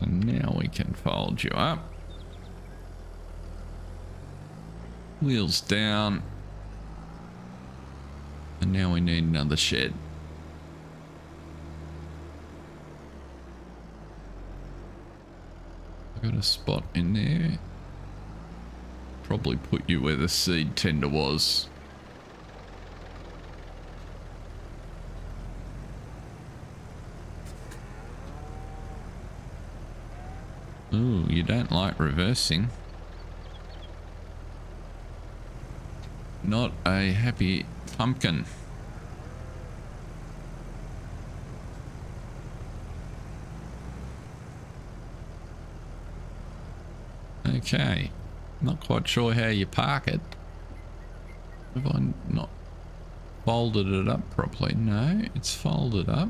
And now we can fold you up. Wheels down. And now we need another shed. I got a spot in there. Probably put you where the seed tender was. Ooh, you don't like reversing. Not a happy pumpkin. Okay. Not quite sure how you park it. Have I not folded it up properly? No, it's folded up.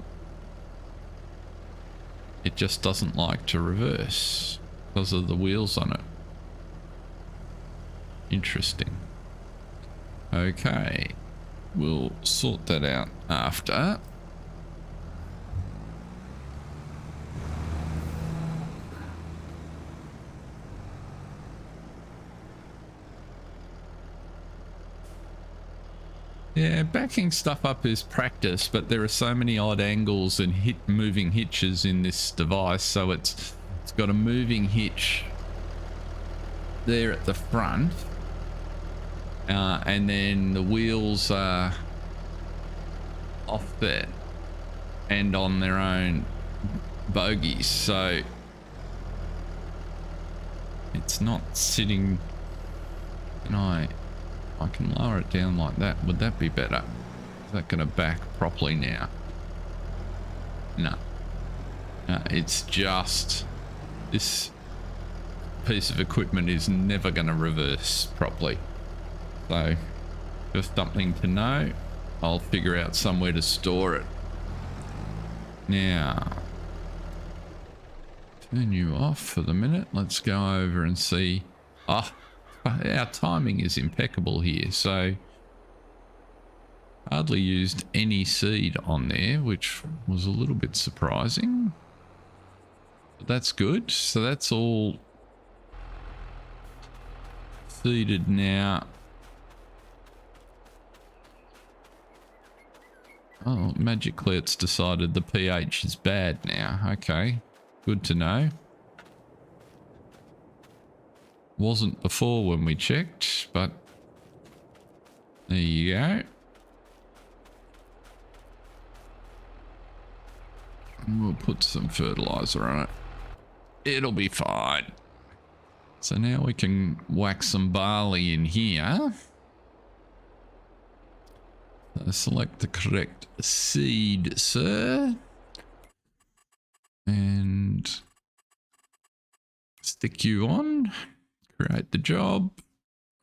It just doesn't like to reverse because of the wheels on it. Interesting. Okay. We'll sort that out after. Yeah, backing stuff up is practice, but there are so many odd angles and moving hitches in this device, so it's got a moving hitch there at the front, and then the wheels are offset and on their own bogies, so it's not sitting. And I can lower it down like that. Would that be better? Is that going to back properly now? No. No, it's just this piece of equipment is never going to reverse properly. So just something to know. I'll figure out somewhere to store it. Now, turn you off for the minute. Let's go over and see. Oh, our timing is impeccable here, so hardly used any seed on there, which was a little bit surprising, but that's good. So that's all seeded now. Oh, magically it's decided the pH is bad now. Okay, good to know. Wasn't before when we checked, but there you go. And we'll put some fertilizer on it. It'll be fine. So now we can whack some barley in here. So select the correct seed, sir. And stick you on. Create the job,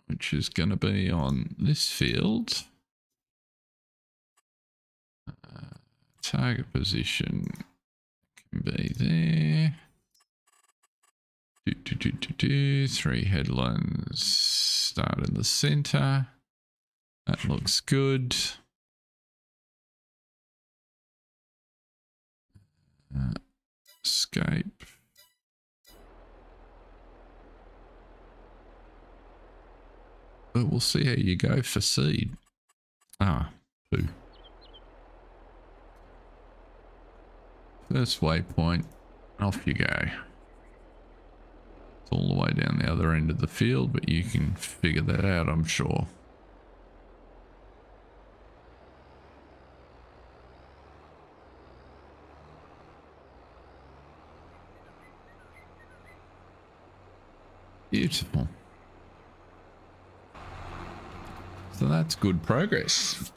which is going to be on this field. Target position can be there. 3 headlands. Start in the center. That looks good. Escape. But we'll see how you go for seed. 2. First waypoint, off you go. It's all the way down the other end of the field, but you can figure that out, I'm sure. Beautiful. So that's good progress.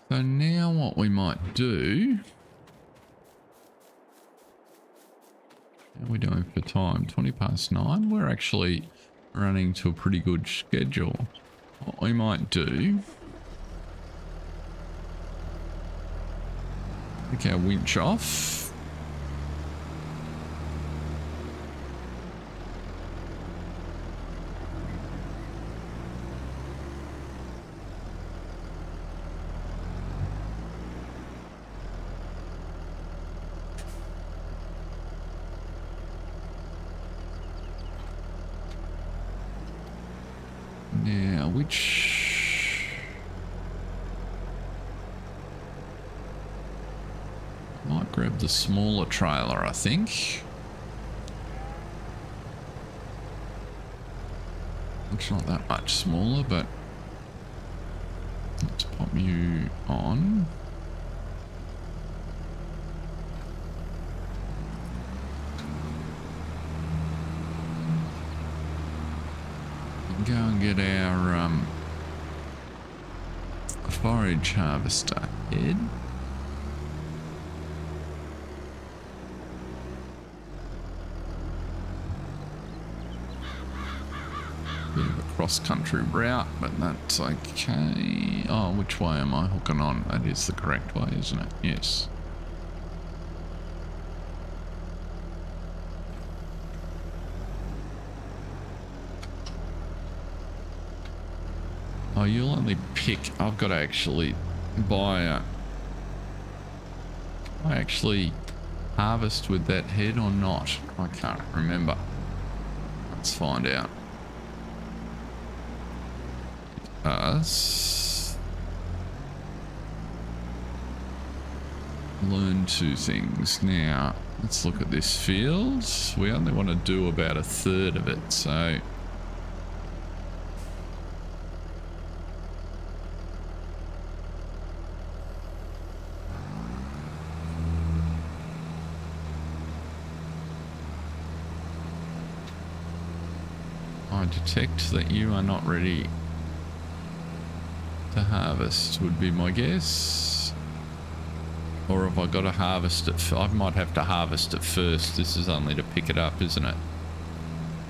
So now what we might do... How are we doing for time? 9:20. We're actually running to a pretty good schedule. What we might do... Take our winch off. Now, which... Might grab the smaller trailer, I think. It's not that much smaller, but let's pop you on. Go and get our forage harvester head. Bit of a cross-country route, but that's okay. Oh, which way am I hooking on? That is the correct way, isn't it? Yes. Oh, you'll only pick... I've got to actually buy a... I actually harvest with that head or not? I can't remember. Let's find out. Us. Learn 2 things. Now, let's look at this field. We only want to do about 1/3 of it, so... I detect that you are not ready to harvest, would be my guess. Or have I got to harvest it? I might have to harvest it first. This is only to pick it up, isn't it?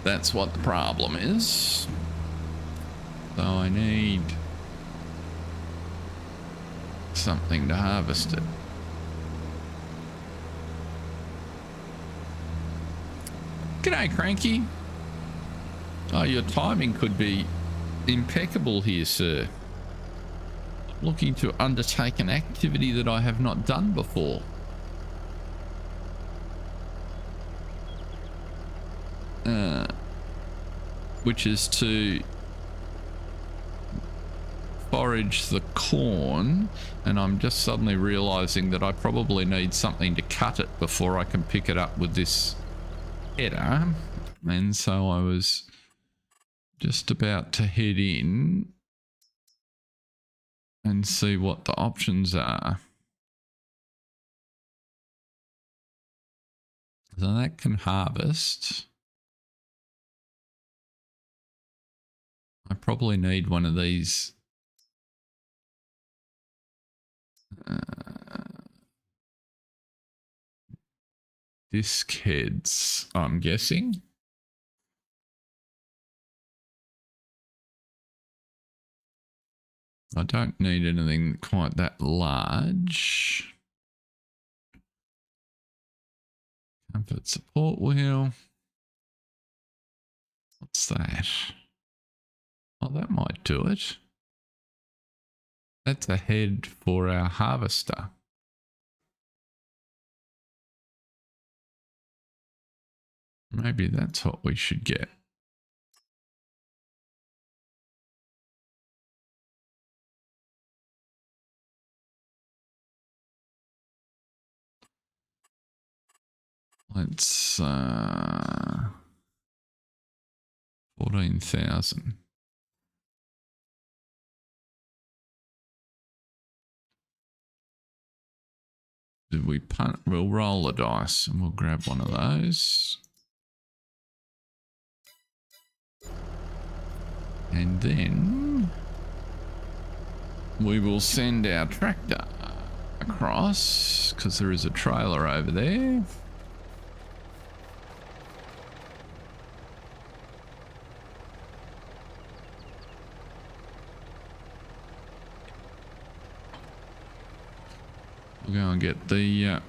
That's what the problem is. So I need something to harvest it. G'day, Cranky. Oh, your timing could be impeccable here, sir. Looking to undertake an activity that I have not done before. Which is to forage the corn, and I'm just suddenly realizing that I probably need something to cut it before I can pick it up with this header. And so I was just about to head in and see what the options are. So that can harvest. I probably need one of these disc heads, I'm guessing. I don't need anything quite that large. Comfort support wheel. What's that? Oh, that might do it. That's a head for our harvester. Maybe that's what we should get. Let's 14,000. Did we punt? We'll roll the dice and we'll grab one of those. And then we will send our tractor across because there is a trailer over there. We'll go and get the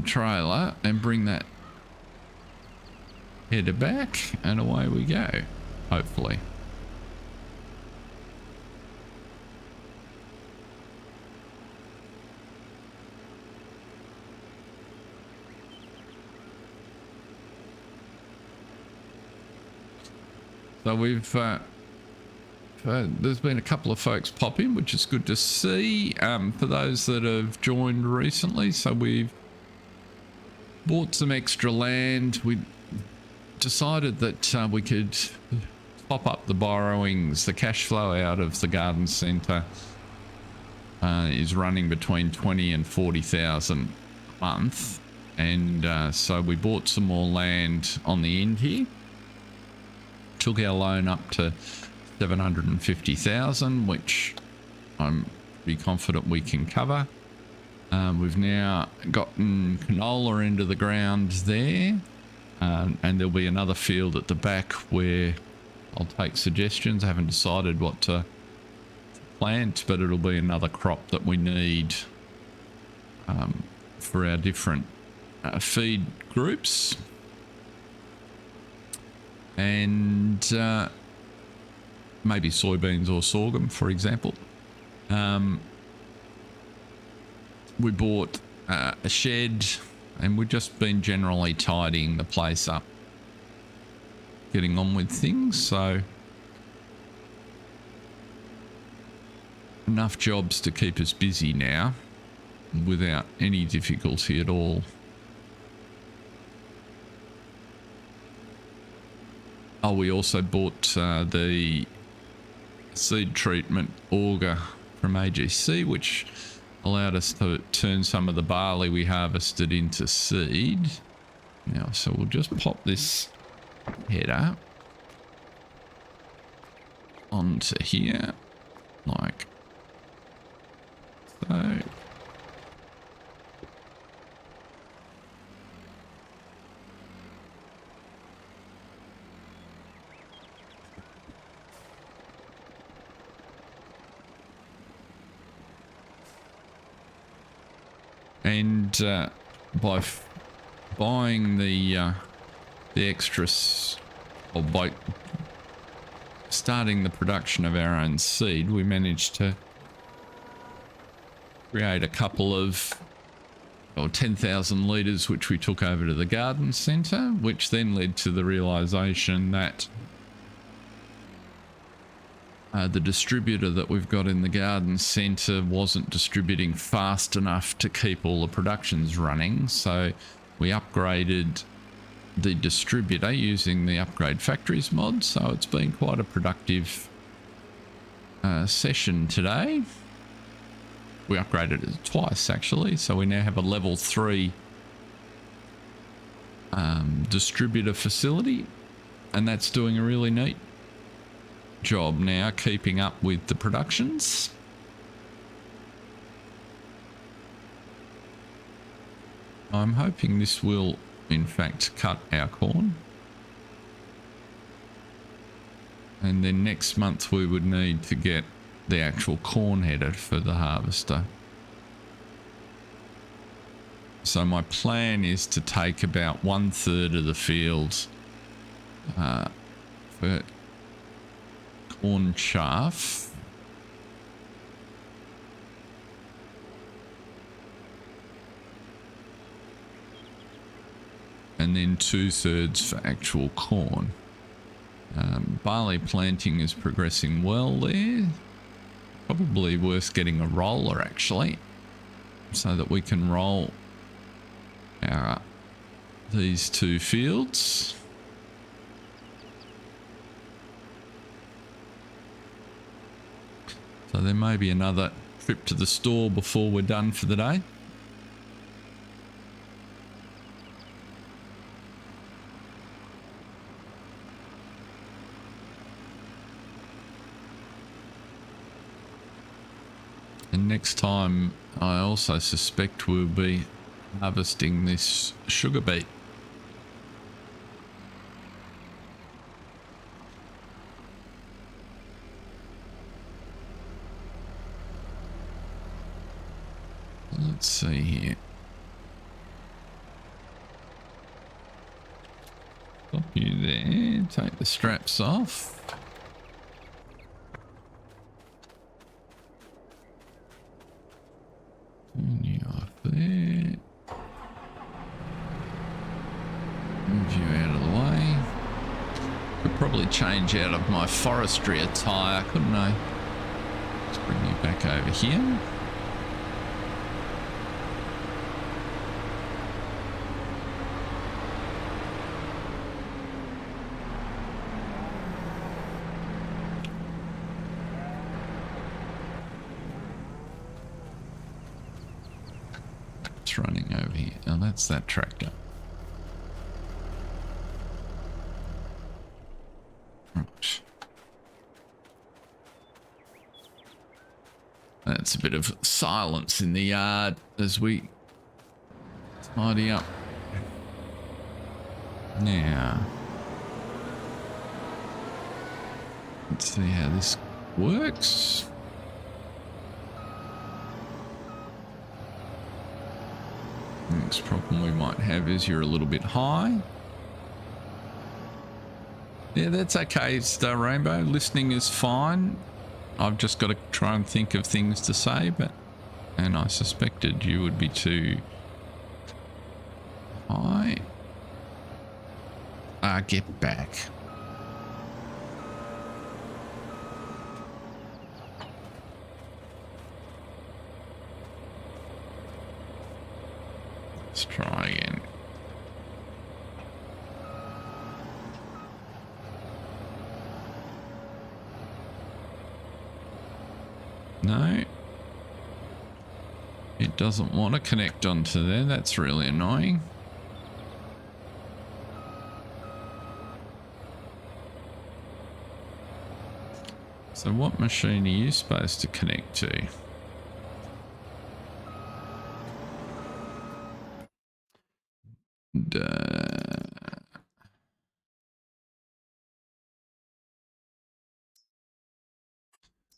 trailer and bring that header back, and away we go, hopefully. So we've there's been a couple of folks pop in, which is good to see, for those that have joined recently. So we've bought some extra land. We decided that we could top up the borrowings. The cash flow out of the garden centre is running between 20 and 40,000 a month, and so we bought some more land on the end here. took our loan up to 750,000, which I'm pretty confident we can cover. We've now gotten canola into the ground there, and there'll be another field at the back where I'll take suggestions. I haven't decided what to plant, but it'll be another crop that we need for our different feed groups. And maybe soybeans or sorghum, for example. We bought a shed, and we've just been generally tidying the place up, getting on with things. So enough jobs to keep us busy now without any difficulty at all. Oh, we also bought the seed treatment auger from AGC, which allowed us to turn some of the barley we harvested into seed. Now, so we'll just pop this header onto here, like so. And by buying the extras, or by starting the production of our own seed, we managed to create a couple of 10,000 litres, which we took over to the garden centre, which then led to the realisation that the distributor that we've got in the garden centre wasn't distributing fast enough to keep all the productions running. So we upgraded the distributor using the Upgrade Factories mod. So it's been quite a productive session today. We upgraded it twice actually. So we now have a level 3 distributor facility, and that's doing a really neat job now, keeping up with the productions. I'm hoping this will in fact cut our corn, and then next month we would need to get the actual corn headed for the harvester. So my plan is to take about 1/3 of the fields for corn chaff, and then 2/3 for actual corn. Barley planting is progressing well there. Probably worth getting a roller actually, so that we can roll these two fields. So there may be another trip to the store before we're done for the day. And next time I also suspect we'll be harvesting this sugar beet. Let's see here. Stop you there. Take the straps off. Turn you off there. Move you out of the way. Could probably change out of my forestry attire, couldn't I? Let's bring you back over here. Running over here. Oh, that's that tractor. Right. That's a bit of silence in the yard as we tidy up. Now, let's see how this works. Next problem we might have is you're a little bit high. Yeah, that's okay, Star Rainbow. Listening is fine. I've just got to try and think of things to say, and I suspected you would be too high. Get back. Let's try again. No. It doesn't want to connect onto there. That's really annoying. So what machine are you supposed to connect to?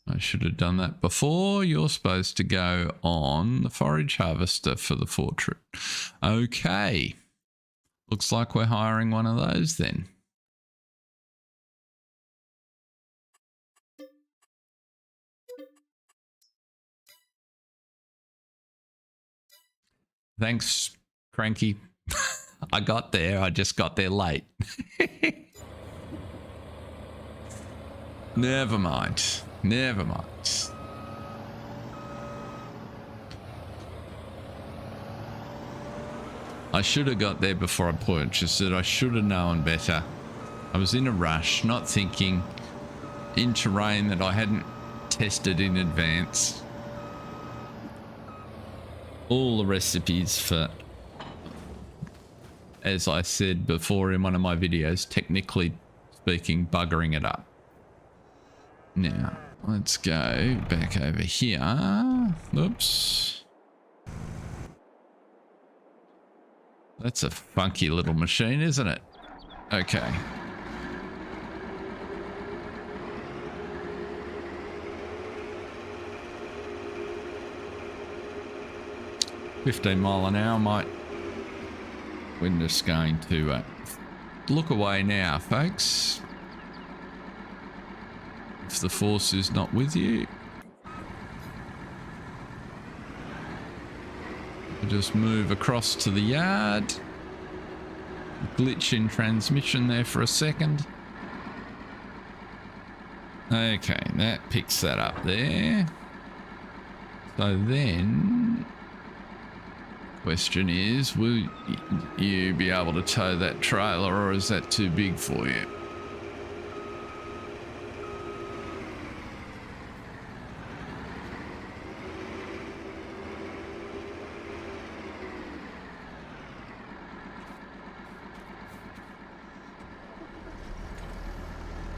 I should have done that before. You're supposed to go on the forage harvester for the portrait. Okay. Looks like we're hiring one of those then. Thanks, Cranky. I got there. I just got there late. Never mind. Never mind. I should have got there before I purchased it. I should have known better. I was in a rush, not thinking, in terrain that I hadn't tested in advance. All the recipes for, as I said before in one of my videos, technically speaking, buggering it up. Now, let's go back over here. Oops. That's a funky little machine, isn't it? Okay. $15 miles an hour might... We're just going to look away now, folks. If the force is not with you, just move across to the yard. Glitch in transmission there for a second. Okay, that picks that up there. So then, question is, will you be able to tow that trailer, or is that too big for you?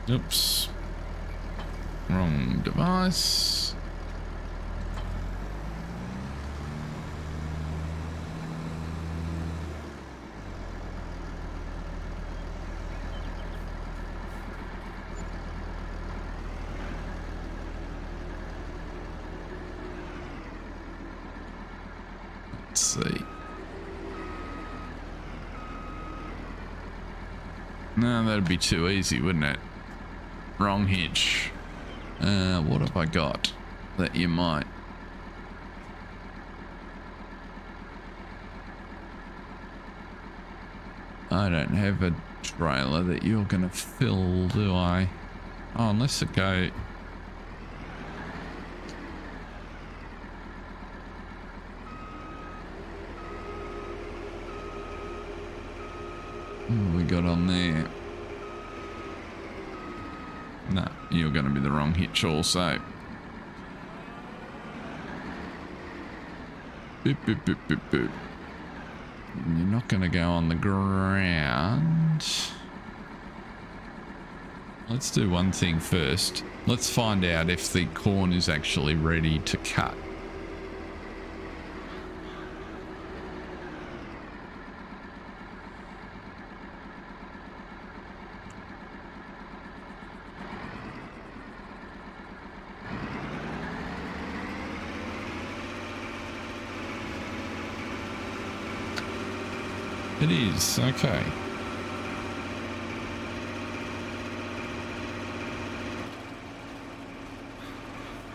Oops. Wrong device. Let's see. No, that'd be too easy, wouldn't it? Wrong hitch. What have I got that you might? I don't have a trailer that you're going to fill, do I? Oh, unless it go... What we got on there? No, you're going to be the wrong hitch also. Boop, boop, boop, boop, boop. You're not going to go on the ground. Let's do one thing first. Let's find out if the corn is actually ready to cut. It is, okay.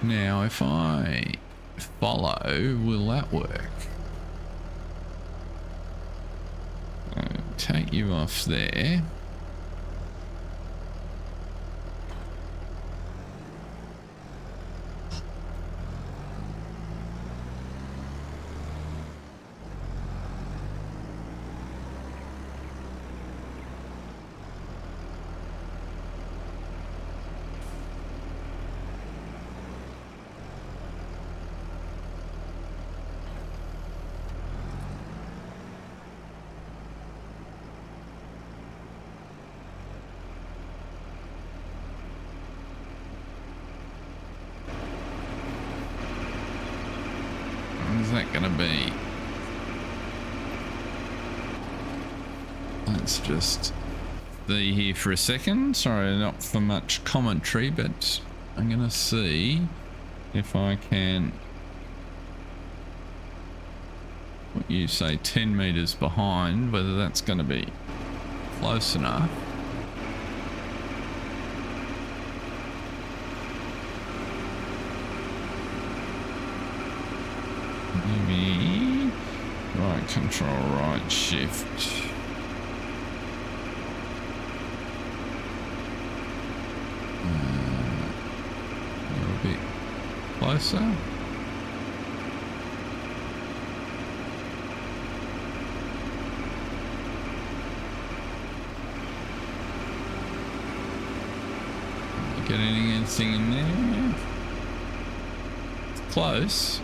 Now, if I follow, will that work? I'll take you off there. Is that going to be? Let's just be here for a second. Sorry, not for much commentary, but I'm going to see if I can, what you say, 10 meters behind, whether that's going to be close enough. Maybe right control, right shift. A bit closer. Getting anything in there? It's close.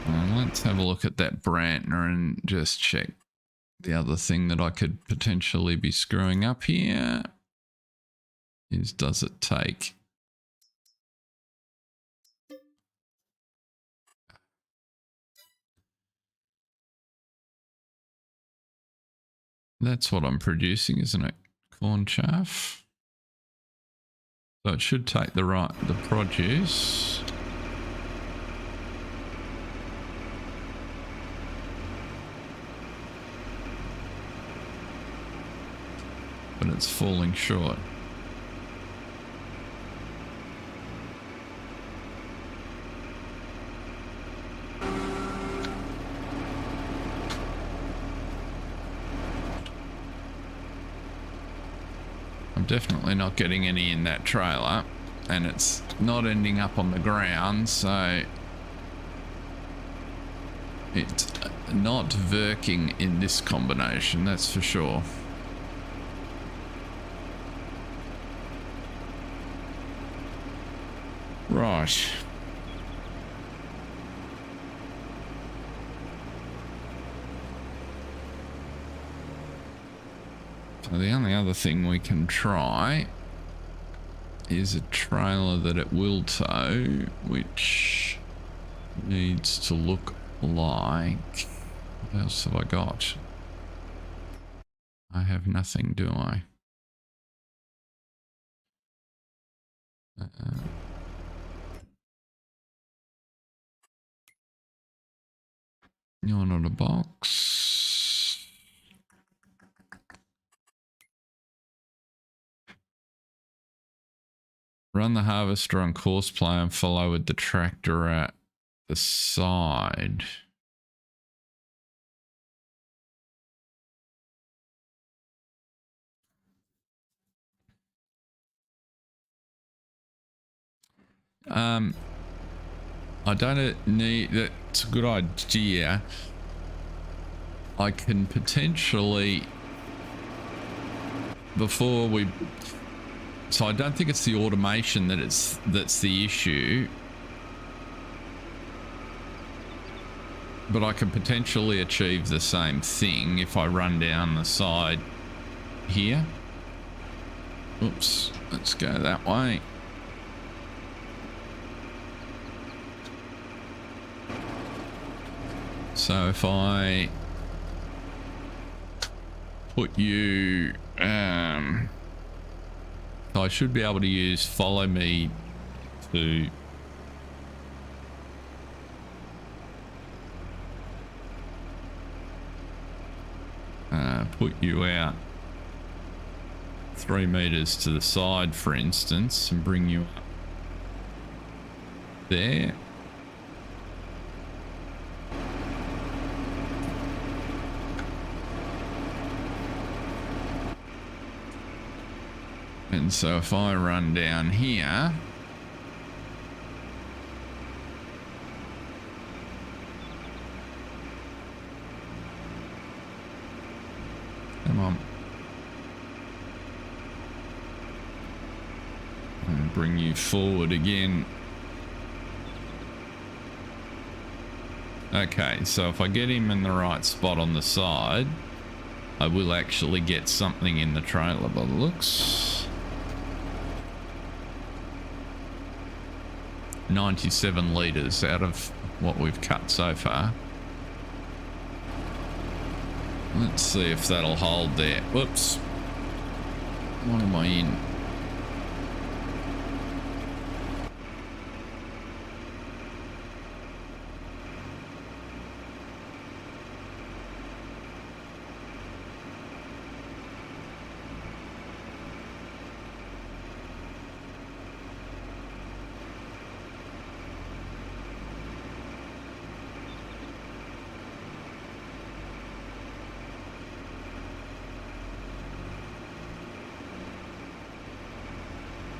Let's have a look at that Brantner and just check the other thing that I could potentially be screwing up here is, does it take? That's what I'm producing, isn't it? Corn chaff. So it should take the produce. But it's falling short. I'm definitely not getting any in that trailer, and it's not ending up on the ground, so it's not working in this combination, that's for sure. Right. So the only other thing we can try is a trailer that it will tow, which needs to look like... What else have I got? I have nothing, do I? You're not a box. Run the harvester on course play and follow with the tractor at the side. I don't need, that's a good idea. I can potentially, before we, so I don't think it's the automation that's the issue, but I can potentially achieve the same thing if I run down the side here. Oops, let's go that way. So if I put you, I should be able to use follow me to put you out 3 meters to the side, for instance, and bring you up there. And so if I run down here, come on, and bring you forward again. Okay, so if I get him in the right spot on the side, I will actually get something in the trailer by the looks. 97 litres out of what we've cut so far. Let's see if that'll hold there. Whoops. What am I in?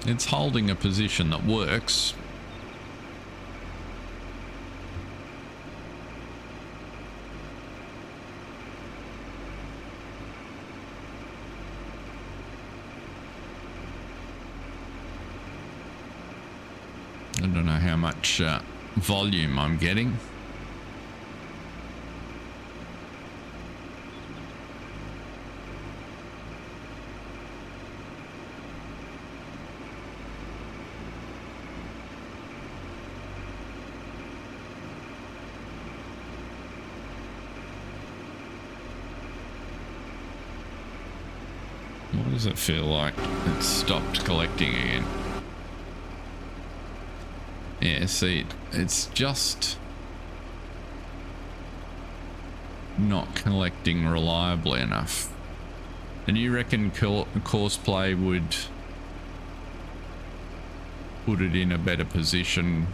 It's holding a position that works. I don't know how much volume I'm getting. What does it feel like? It's stopped collecting again. Yeah, see, it's just not collecting reliably enough. And you reckon Courseplay would put it in a better position?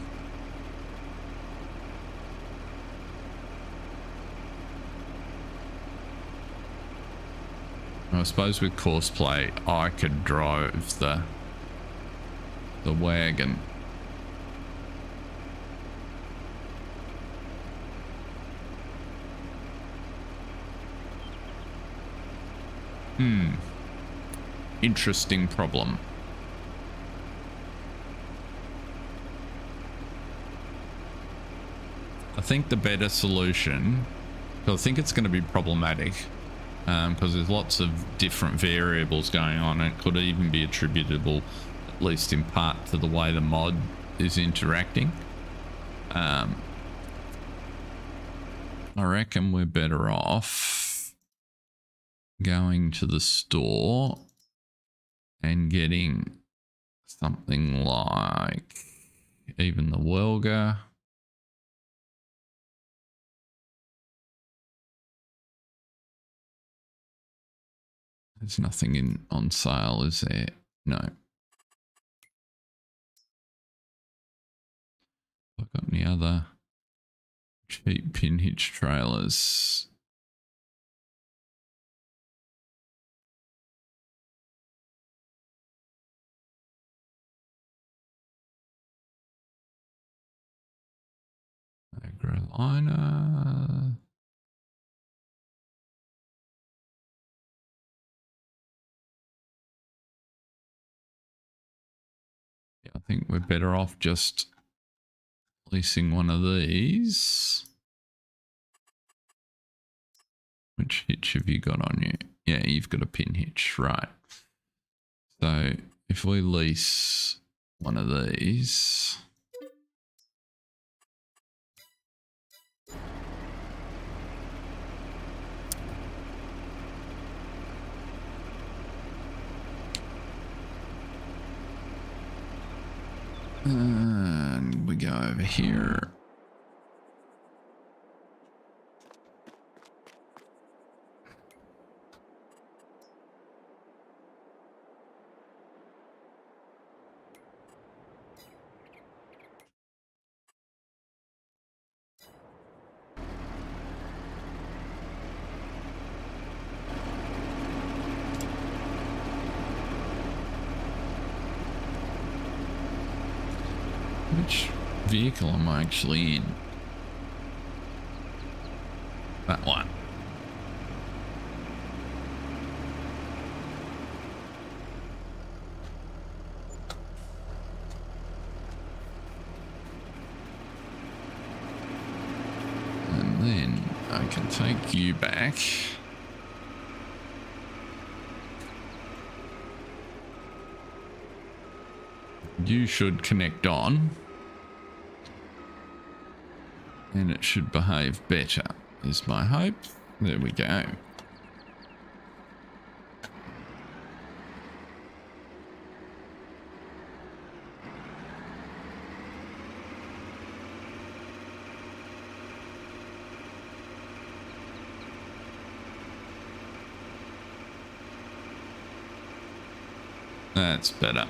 I suppose with Courseplay, I could drive the wagon. Interesting problem. I think the better solution, I think it's going to be problematic because there's lots of different variables going on. It could even be attributable, at least in part, to the way the mod is interacting. I reckon we're better off going to the store and getting something like even the Welga. There's nothing on sale, is there? No. Have I got any other cheap pin hitch trailers? Agroliner. Yeah, I think we're better off just leasing one of these. Which hitch have you got on you? Yeah, you've got a pin hitch, right. So if we lease one of these, and we go over here. Which vehicle am I actually in? That one. And then I can take you back. You should connect on. And it should behave better, is my hope. There we go. That's better.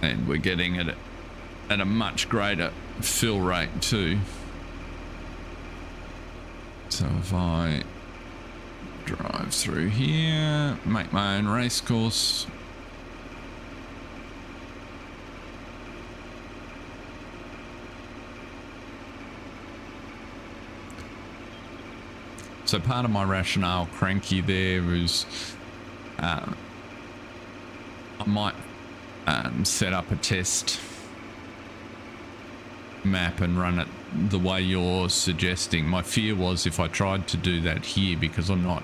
And we're getting it at a much greater fill rate too. So if I drive through here, make my own race course. So part of my rationale, Cranky, there was I might set up a test map and run it the way you're suggesting. My fear was if I tried to do that here, because I'm not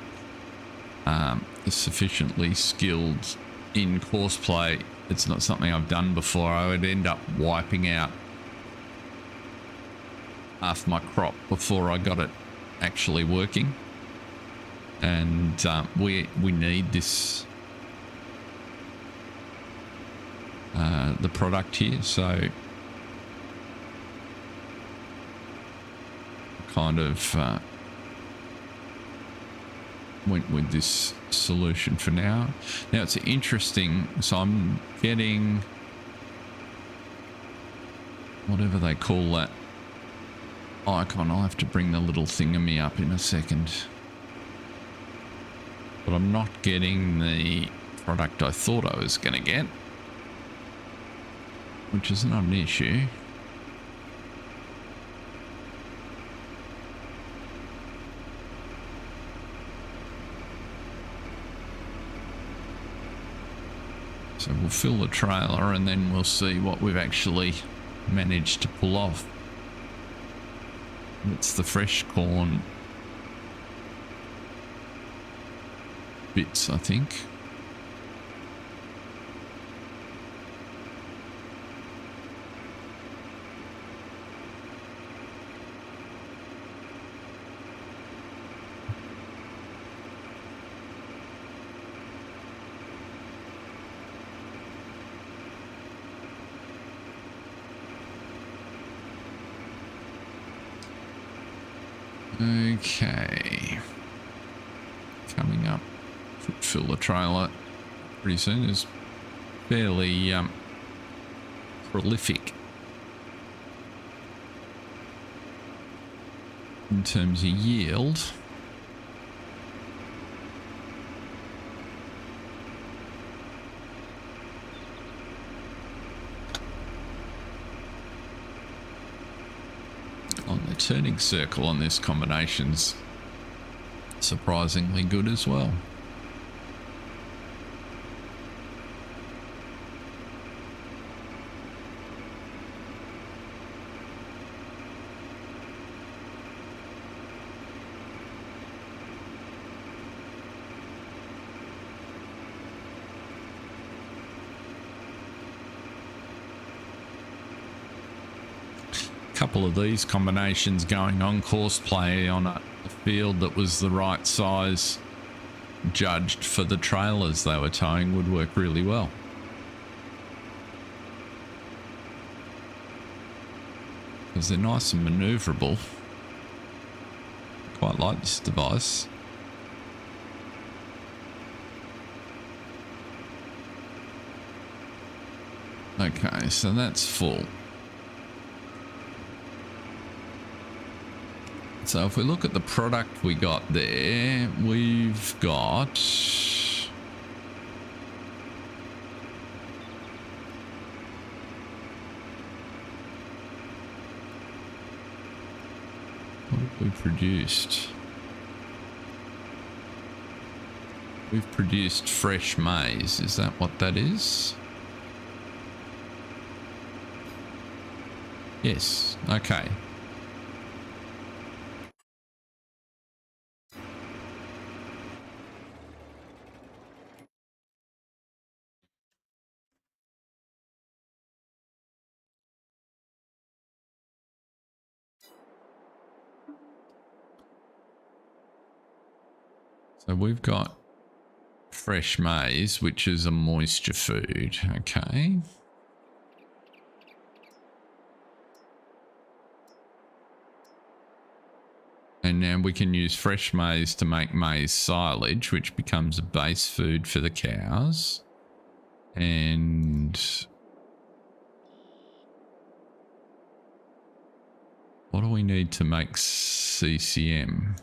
sufficiently skilled in course play, it's not something I've done before, I would end up wiping out half my crop before I got it actually working. And we need this the product here, so kind of went with this solution for now. Now it's interesting, so I'm getting whatever they call that icon. I'll have to bring the little thingamy up in a second, but I'm not getting the product I thought I was going to get, which is not an issue. So we'll fill the trailer and then we'll see what we've actually managed to pull off. It's the fresh corn bits, I think. Okay, coming up, should fill the trailer pretty soon. It's fairly prolific in terms of yield. On the turning circle on this combination's surprisingly good as well. couple of these combinations going on course play on a field that was the right size judged for the trailers they were towing would work really well. Because they're nice and maneuverable. Quite like this device. Okay, so that's full. So if we look at the product we got there, we've got what have we produced? We've produced fresh maize. Is that what that is? Yes. Okay. So we've got fresh maize, which is a moisture food. Okay. And now we can use fresh maize to make maize silage, which becomes a base food for the cows. And what do we need to make CCM?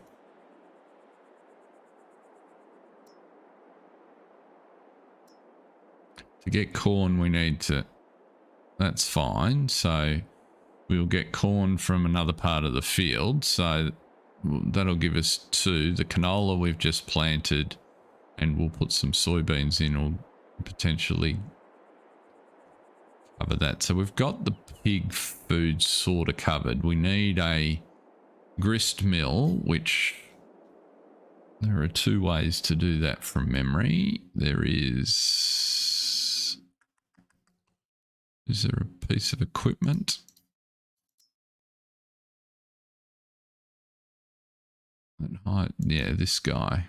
To get corn, we need to... That's fine. So we'll get corn from another part of the field. So that'll give us 2. The canola we've just planted, and we'll put some soybeans in or potentially cover that. So we've got the pig food sort of covered. We need a grist mill, which there are 2 ways to do that from memory. There is there a piece of equipment? Yeah, this guy.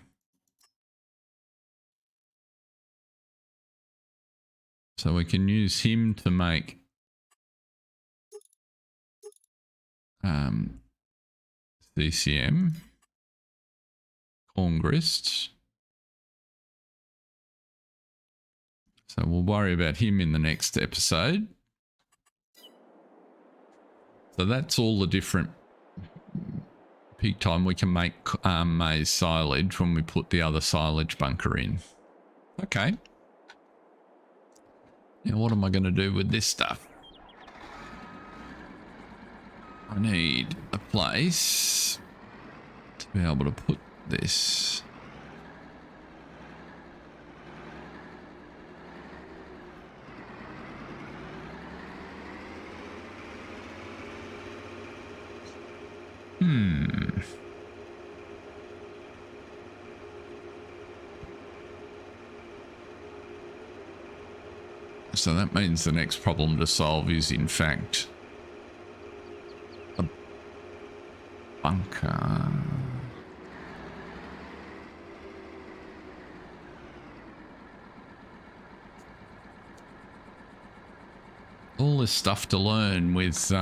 So we can use him to make CCM, corn grist. So we'll worry about him in the next episode. So that's all the different peak time we can make maize silage when we put the other silage bunker in. Okay. Now what am I going to do with this stuff? I need a place to be able to put this. So that means the next problem to solve is, in fact, a bunker. All this stuff to learn with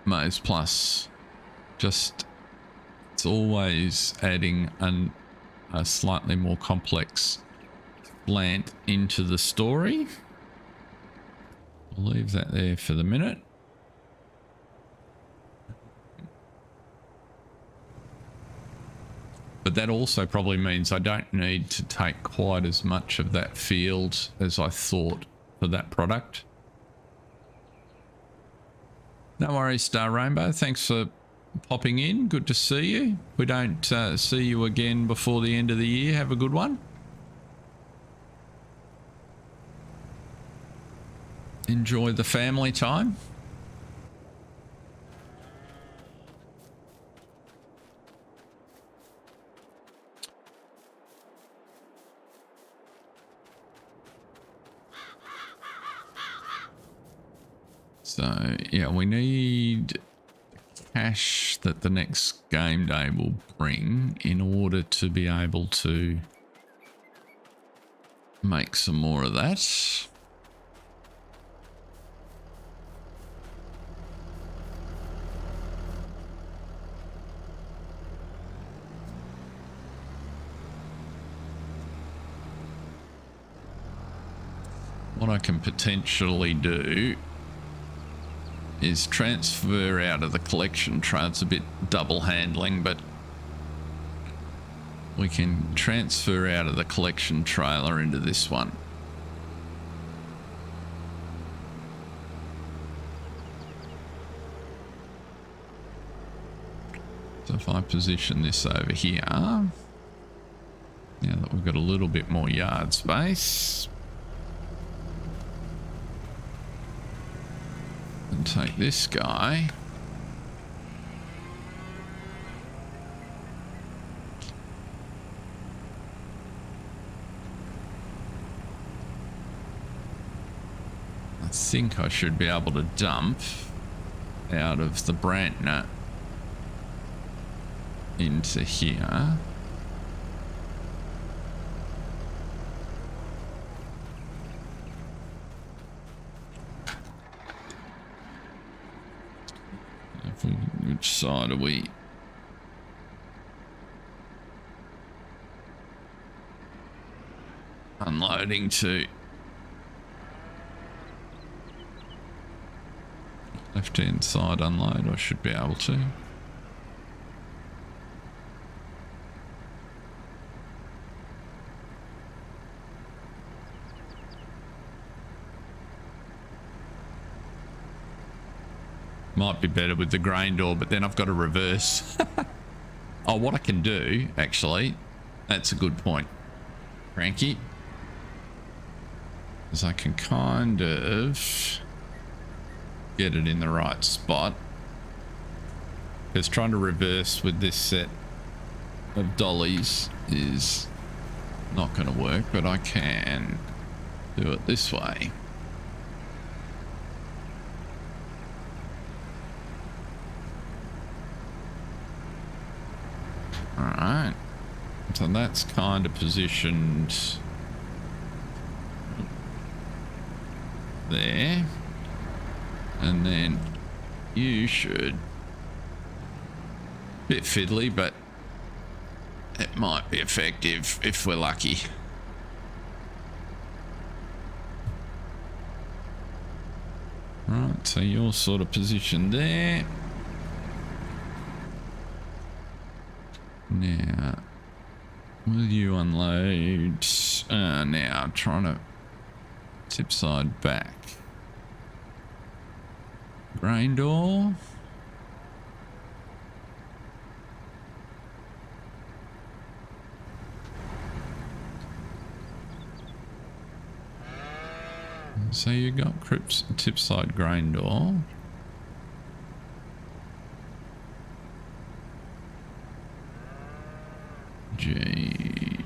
Maize Plus. Just, it's always adding a slightly more complex plant into the story. I'll leave that there for the minute. But that also probably means I don't need to take quite as much of that field as I thought for that product. No worries, Star Rainbow. Thanks for popping in. Good to see you. If we don't see you again before the end of the year, have a good one. Enjoy the family time. So, yeah, we need cash that the next game day will bring in order to be able to make some more of that. What I can potentially do is transfer out of the collection tray. It's a bit double handling, but we can transfer out of the collection trailer into this one. So if I position this over here, now that we've got a little bit more yard space, and take this guy, I think I should be able to dump out of the Brantner into here. Which side are we? Unloading to? Left-hand side unload, I should be able to. Might be better with the grain door, but then I've got to reverse. Oh, what I can do, actually, that's a good point, Frankie, is I can kind of get it in the right spot. Because trying to reverse with this set of dollies is not going to work, but I can do it this way. Alright, so that's kind of positioned there, and then you should, bit fiddly, but it might be effective if we're lucky. Right, so you're sort of positioned there. Now, will you unload? Now I'm trying to tip side back. Grain door. So you got Crips tip side grain door. G.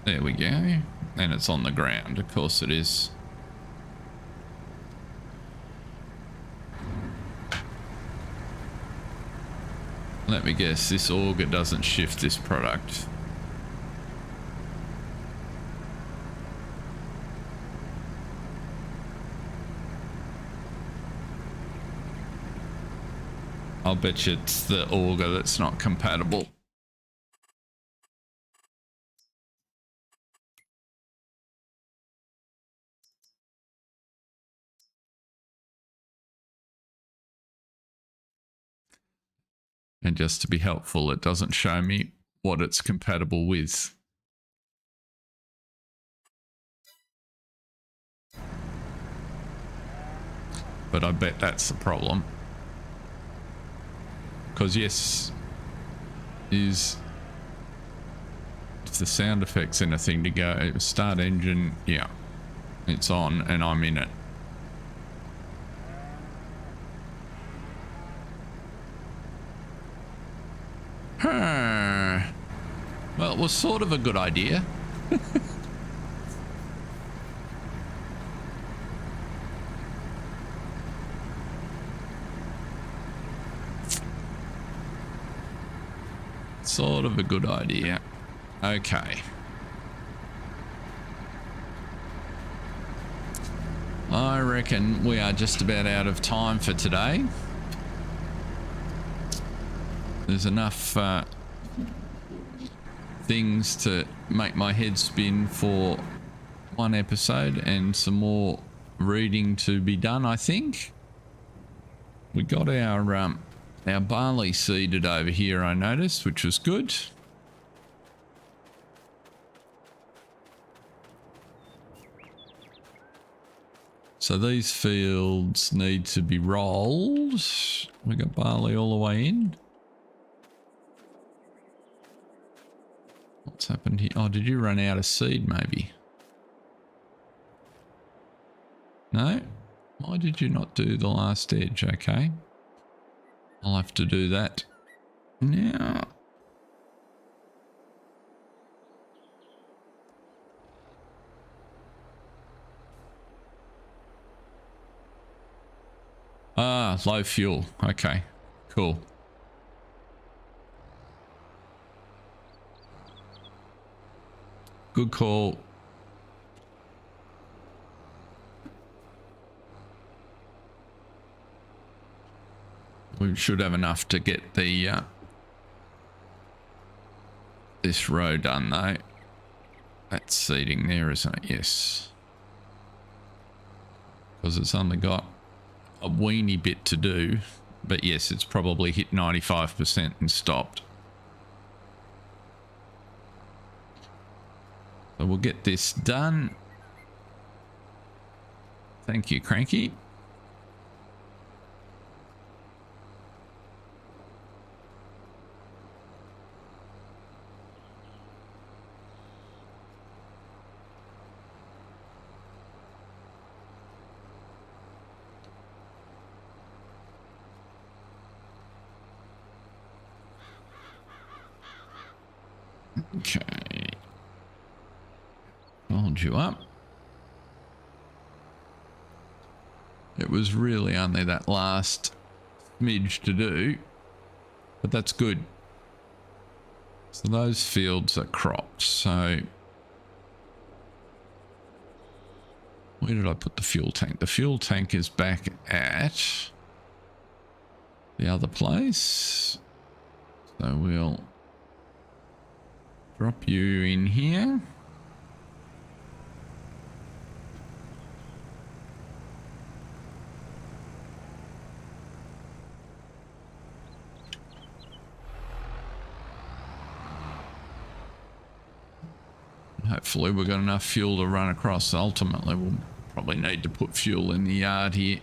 There we go. And it's on the ground. Of course it is. Let me guess, this auger doesn't shift this product. I'll bet you it's the auger that's not compatible. And just to be helpful, it doesn't show me what it's compatible with. But I bet that's the problem. Because yes, is if the sound effects anything to go, start engine, yeah, it's on and I'm in it. Well, it was sort of a good idea. sort of a good idea. Okay. I reckon we are just about out of time for today. There's enough things to make my head spin for one episode and some more reading to be done, I think. We got our barley seeded over here, I noticed, which was good. So these fields need to be rolled. We got barley all the way in. What's happened here? Oh, did you run out of seed maybe? No? Why did you not do the last edge? Okay. I'll have to do that now. Ah, low fuel. Okay, cool. Good call. We should have enough to get the this row done though. That's seeding there, isn't it? Yes. Because it's only got a weeny bit to do, but yes, it's probably hit 95% and stopped. So we'll get this done. Thank you, Cranky. Okay. Hold you up. It was really only that last smidge to do, but that's good. So those fields are cropped. So where did I put the fuel tank? The fuel tank is back at the other place. So we'll drop you in here. Hopefully we've got enough fuel to run across. Ultimately we'll probably need to put fuel in the yard here.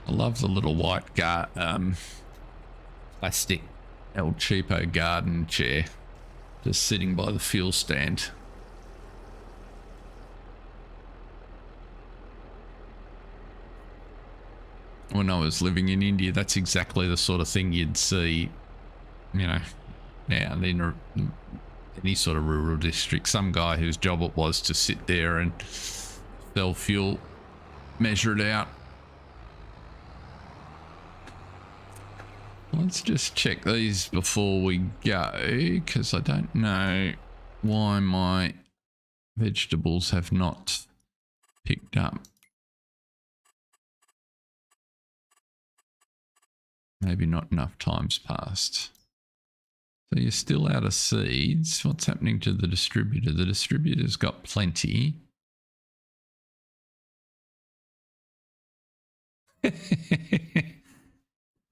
I love the little white plastic El Cheapo garden chair just sitting by the fuel stand. When I was living in India, that's exactly the sort of thing you'd see, you know, now in any sort of rural district. Some guy whose job it was to sit there and sell fuel, measure it out. Let's just check these before we go, because I don't know why my vegetables have not picked up. Maybe not enough time's passed. So you're still out of seeds. What's happening to the distributor? The distributor's got plenty.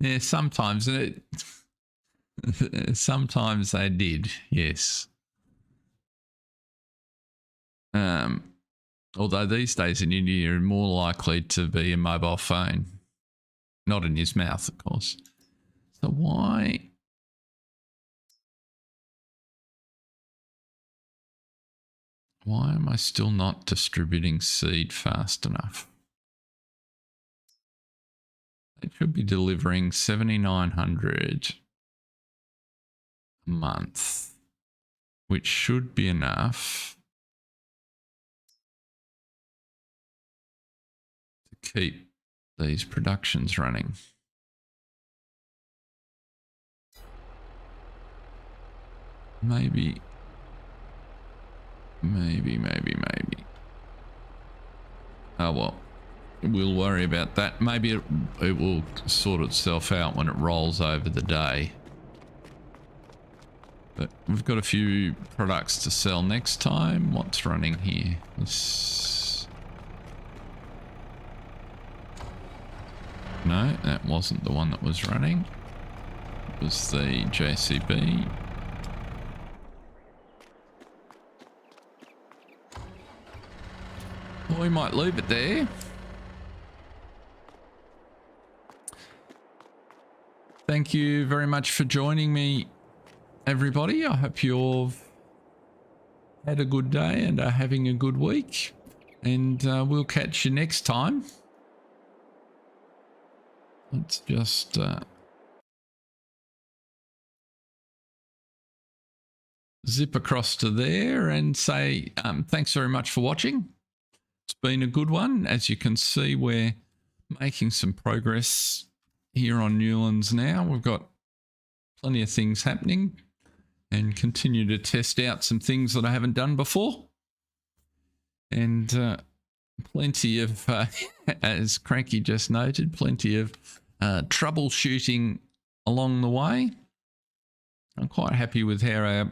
Yeah, sometimes sometimes they did, yes. Although these days in India you're more likely to be a mobile phone. Not in his mouth, of course. So why? Why am I still not distributing seed fast enough? It should be delivering 7,900 a month, which should be enough to keep these productions running. Maybe. Oh well, we'll worry about that. Maybe it will sort itself out when it rolls over the day. But we've got a few products to sell next time. What's running here? No, that wasn't the one that was running. It was the JCB. Well, we might leave it there. Thank you very much for joining me, everybody. I hope you've had a good day and are having a good week. And we'll catch you next time. Let's just zip across to there and say thanks very much for watching. It's been a good one. As you can see, we're making some progress here on Newlands now. We've got plenty of things happening and continue to test out some things that I haven't done before. And plenty of, as Cranky just noted, plenty of troubleshooting along the way. I'm quite happy with how our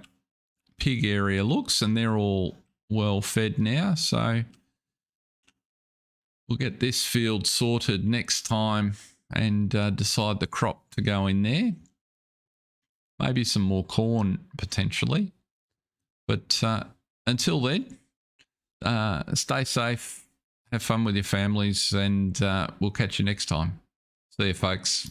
pig area looks, and they're all well fed now. So we'll get this field sorted next time and decide the crop to go in there. Maybe some more corn potentially. But until then, stay safe, have fun with your families, and we'll catch you next time. See you, folks.